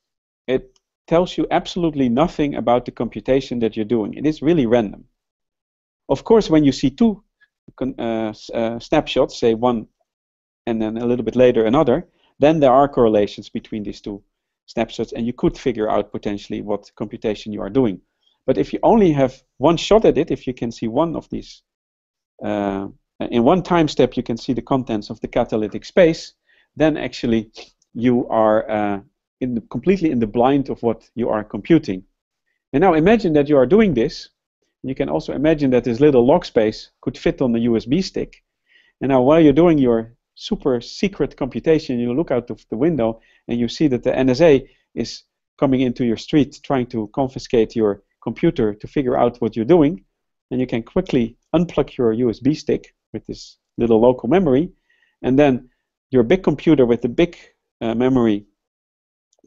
it tells you absolutely nothing about the computation that you're doing. It is really random. Of course, when you see two snapshots, say one and then a little bit later another, then there are correlations between these two snapshots, and you could figure out potentially what computation you are doing. But if you only have one shot at it, if you can see one of these, in one time step you can see the contents of the catalytic space, then actually you are completely in the blind of what you are computing. And now imagine that you are doing this. You can also imagine that this little log space could fit on the USB stick. And now while you're doing your super secret computation, you look out of the window and you see that the NSA is coming into your street trying to confiscate your computer to figure out what you're doing. And you can quickly unplug your USB stick with this little local memory, and then your big computer with the big memory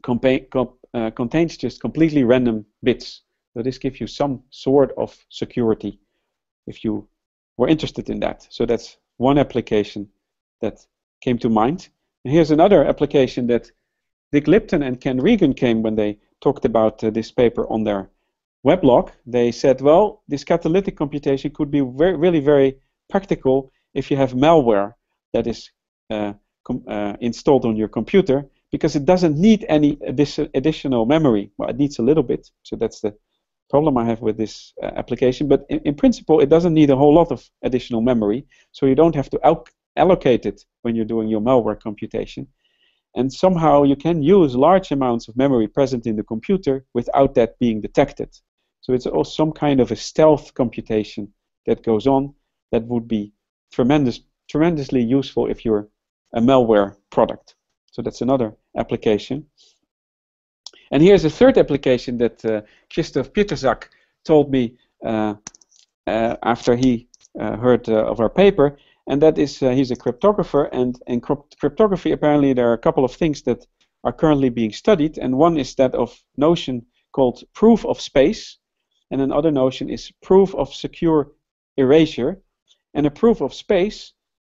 contains just completely random bits. So this gives you some sort of security if you were interested in that. So that's one application that came to mind. And here's another application that Dick Lipton and Ken Regan came when they talked about this paper on their weblog. They said, well, this catalytic computation could be really very practical if you have malware that is installed on your computer, because it doesn't need any additional memory. Well, it needs a little bit, so that's the problem I have with this application. But in principle, it doesn't need a whole lot of additional memory, so you don't have to allocate it when you're doing your malware computation. And somehow you can use large amounts of memory present in the computer without that being detected. So it's also some kind of a stealth computation that goes on that would be tremendously useful if you're a malware product. So that's another application. And here's a third application that Christoph Pieterzak told me after he heard of our paper, and that is he's a cryptographer, and in cryptography apparently there are a couple of things that are currently being studied, and one is that of notion called proof of space, and another notion is proof of secure erasure. And a proof of space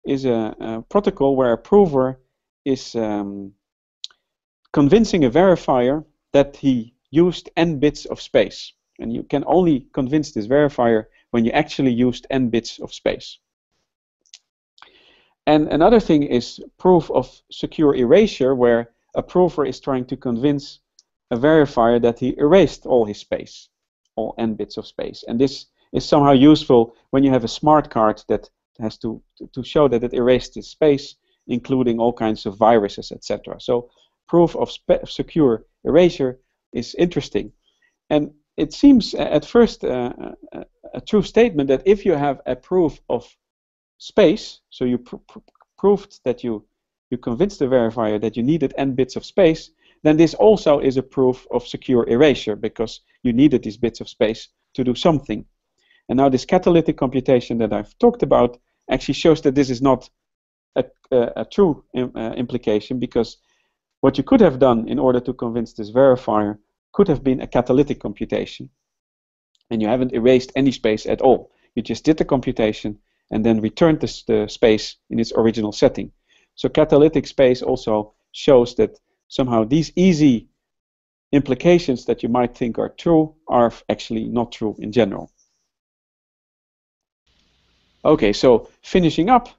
is a protocol where a prover is convincing a verifier that he used n bits of space. And you can only convince this verifier when you actually used n bits of space. And another thing is proof of secure erasure, where a prover is trying to convince a verifier that he erased all his space, all n bits of space. And this is somehow useful when you have a smart card that has to show that it erased this space, including all kinds of viruses, etc. So proof of secure erasure is interesting. And it seems at first a true statement that if you have a proof of space, so you proved that you convinced the verifier that you needed n bits of space, then this also is a proof of secure erasure because you needed these bits of space to do something. And now this catalytic computation that I've talked about actually shows that this is not a true implication, because what you could have done in order to convince this verifier could have been a catalytic computation. And you haven't erased any space at all. You just did the computation and then returned the space in its original setting. So catalytic space also shows that somehow these easy implications that you might think are true are actually not true in general. Okay, so finishing up,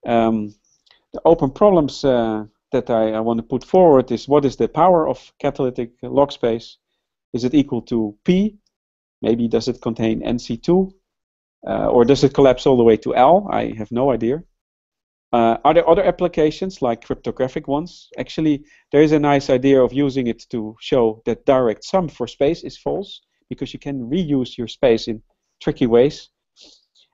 the open problems that I want to put forward is: what is the power of catalytic log space? Is it equal to P? Maybe does it contain NC2? Or does it collapse all the way to L? I have no idea. Are there other applications like cryptographic ones? Actually, there is a nice idea of using it to show that direct sum for space is false, because you can reuse your space in tricky ways.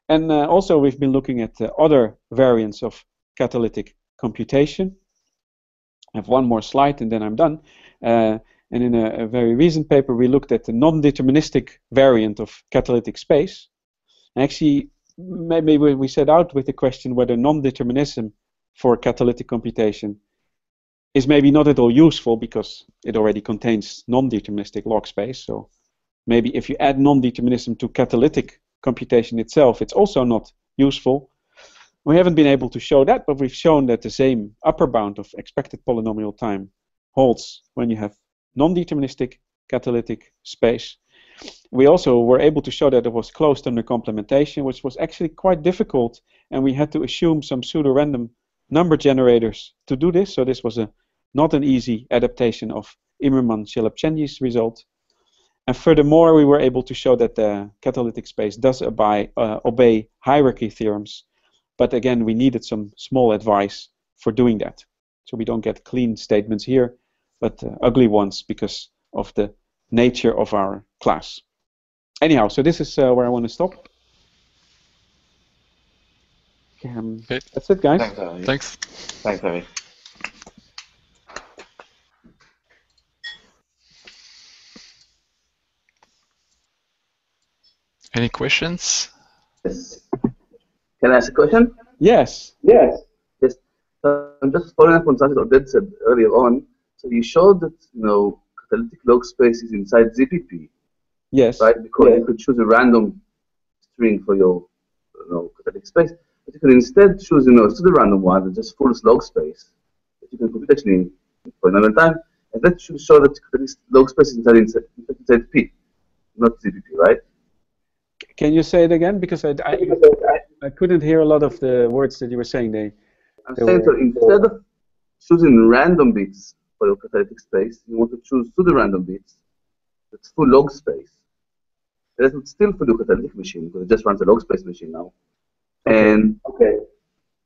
And also we've been looking at other variants of catalytic computation. I have one more slide and then I'm done. And in a very recent paper we looked at the non-deterministic variant of catalytic space. And actually, maybe we set out with the question whether non-determinism for catalytic computation is maybe not at all useful, because it already contains non-deterministic log space. So maybe if you add non-determinism to catalytic computation itself, it's also not useful. We haven't been able to show that, but we've shown that the same upper bound of expected polynomial time holds when you have non-deterministic catalytic space. We also were able to show that it was closed under complementation, which was actually quite difficult, and we had to assume some pseudo-random number generators to do this. So this was not an easy adaptation of Immermann-Shelop-Chenyi's result. And furthermore, we were able to show that the catalytic space does obey hierarchy theorems. But again, we needed some small advice for doing that. So we don't get clean statements here, but ugly ones because of the nature of our class. Anyhow, so this is where I want to stop. Okay. That's it, guys. Thanks, Avi. Thanks. Thanks, Avi. Any questions? Yes. Can I ask a question? Yes. Yes. Yes. I'm just following up on something Oded said earlier on. So you showed that catalytic log space is inside ZPP. Yes. Right? Because you could choose a random string for your catalytic space, but you can instead choose a pseudo-random one that's just full log space that you can compute actually for another time, and that should show that catalytic log space is inside P, not ZPP, right? Can you say it again? Because I couldn't hear a lot of the words that you were saying. I'm saying so instead of choosing random bits for your catalytic space, you want to choose pseudo-random bits that's full log space. That would still for the catalytic machine, because it just runs a log space machine now. And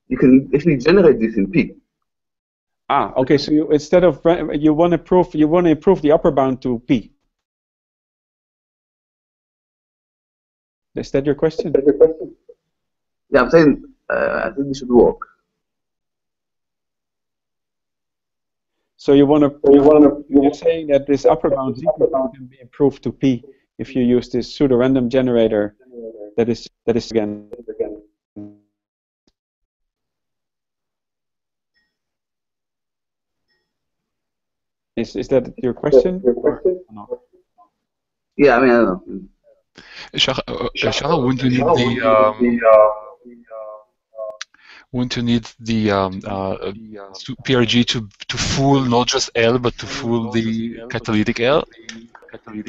you can actually generate this in P. Okay. So you, instead of you want to improve the upper bound to P. Is that your question? Yeah, I'm saying I think this should work. So you're saying that this upper bound can be improved to P if you use this pseudo-random generator. That is again. Is that your question? Or not? Yeah, I mean, I don't know. Shara, wouldn't you need the PRG to fool not just L but to fool the catalytic L?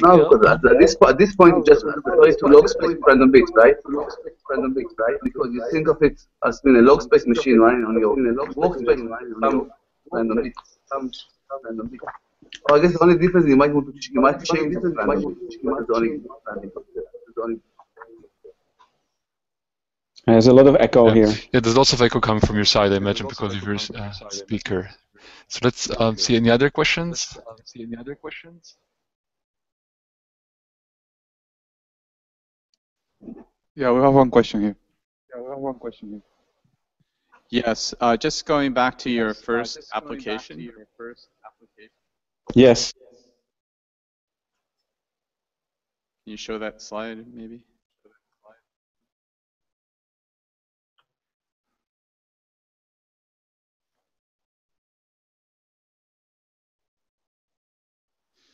No, because at this point you just refer to log space random bits, right? Because you think of it as being a log space machine running on your workspace, some random bits. I guess the only difference you might want to you might change the randomly. That's the only. There's a lot of echo here. Yeah, there's lots of echo coming from your side, I imagine, because of your speaker. So let's see any other questions. Yeah, we have one question here. Yes, just going back to your first application. Yes. Can you show that slide, maybe?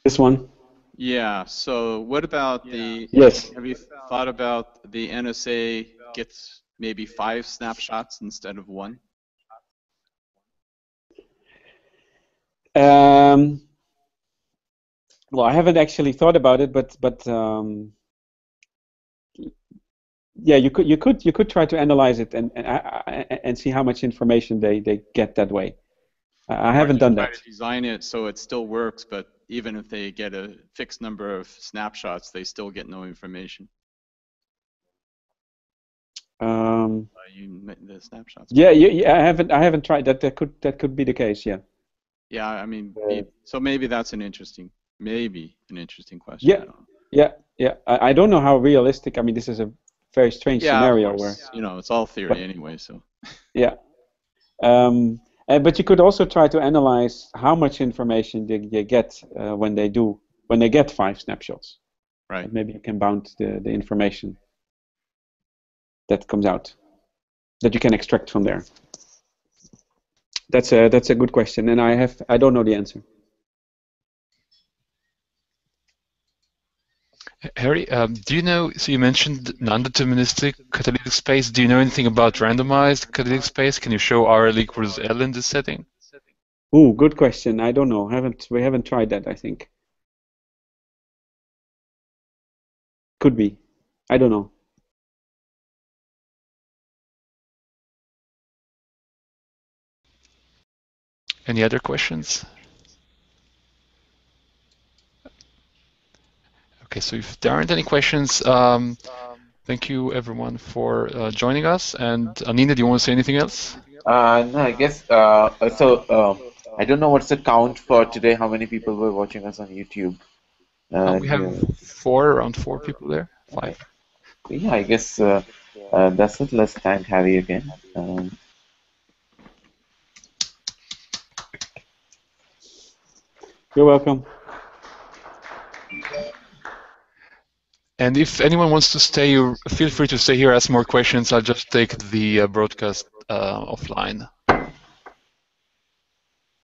This one? Yeah, so what about the... Yes. Have you thought about the NSA gets maybe 5 snapshots instead of 1? Well, I haven't actually thought about it, but yeah, you could try to analyze it and see how much information they get that way. I haven't done that. Try to design it so it still works, but even if they get a fixed number of snapshots, they still get no information. The snapshots. Yeah, I haven't tried that. That could be the case. Yeah. Yeah, I mean, so maybe that's an interesting question. Yeah. I don't know how realistic. I mean, this is a very strange scenario where it's all theory anyway. So. Yeah. But you could also try to analyze how much information they get when they get 5 snapshots. Right. And maybe you can bound the information that comes out that you can extract from there. That's a good question, and I don't know the answer. Harry, do you know? So you mentioned non-deterministic catalytic space. Do you know anything about randomized catalytic space? Can you show RL equals L in this setting? Ooh, good question. I don't know. We haven't tried that, I think. Could be. I don't know. Any other questions? Okay, so if there aren't any questions, thank you everyone for joining us. And Anina, do you want to say anything else? No, I guess I don't know what's the count for today. How many people were watching us on YouTube? We have around 4 people there. 5. Yeah, I guess that's it. Let's thank Harry again. You're welcome. And if anyone wants to stay, feel free to stay here, ask more questions. I'll just take the broadcast offline.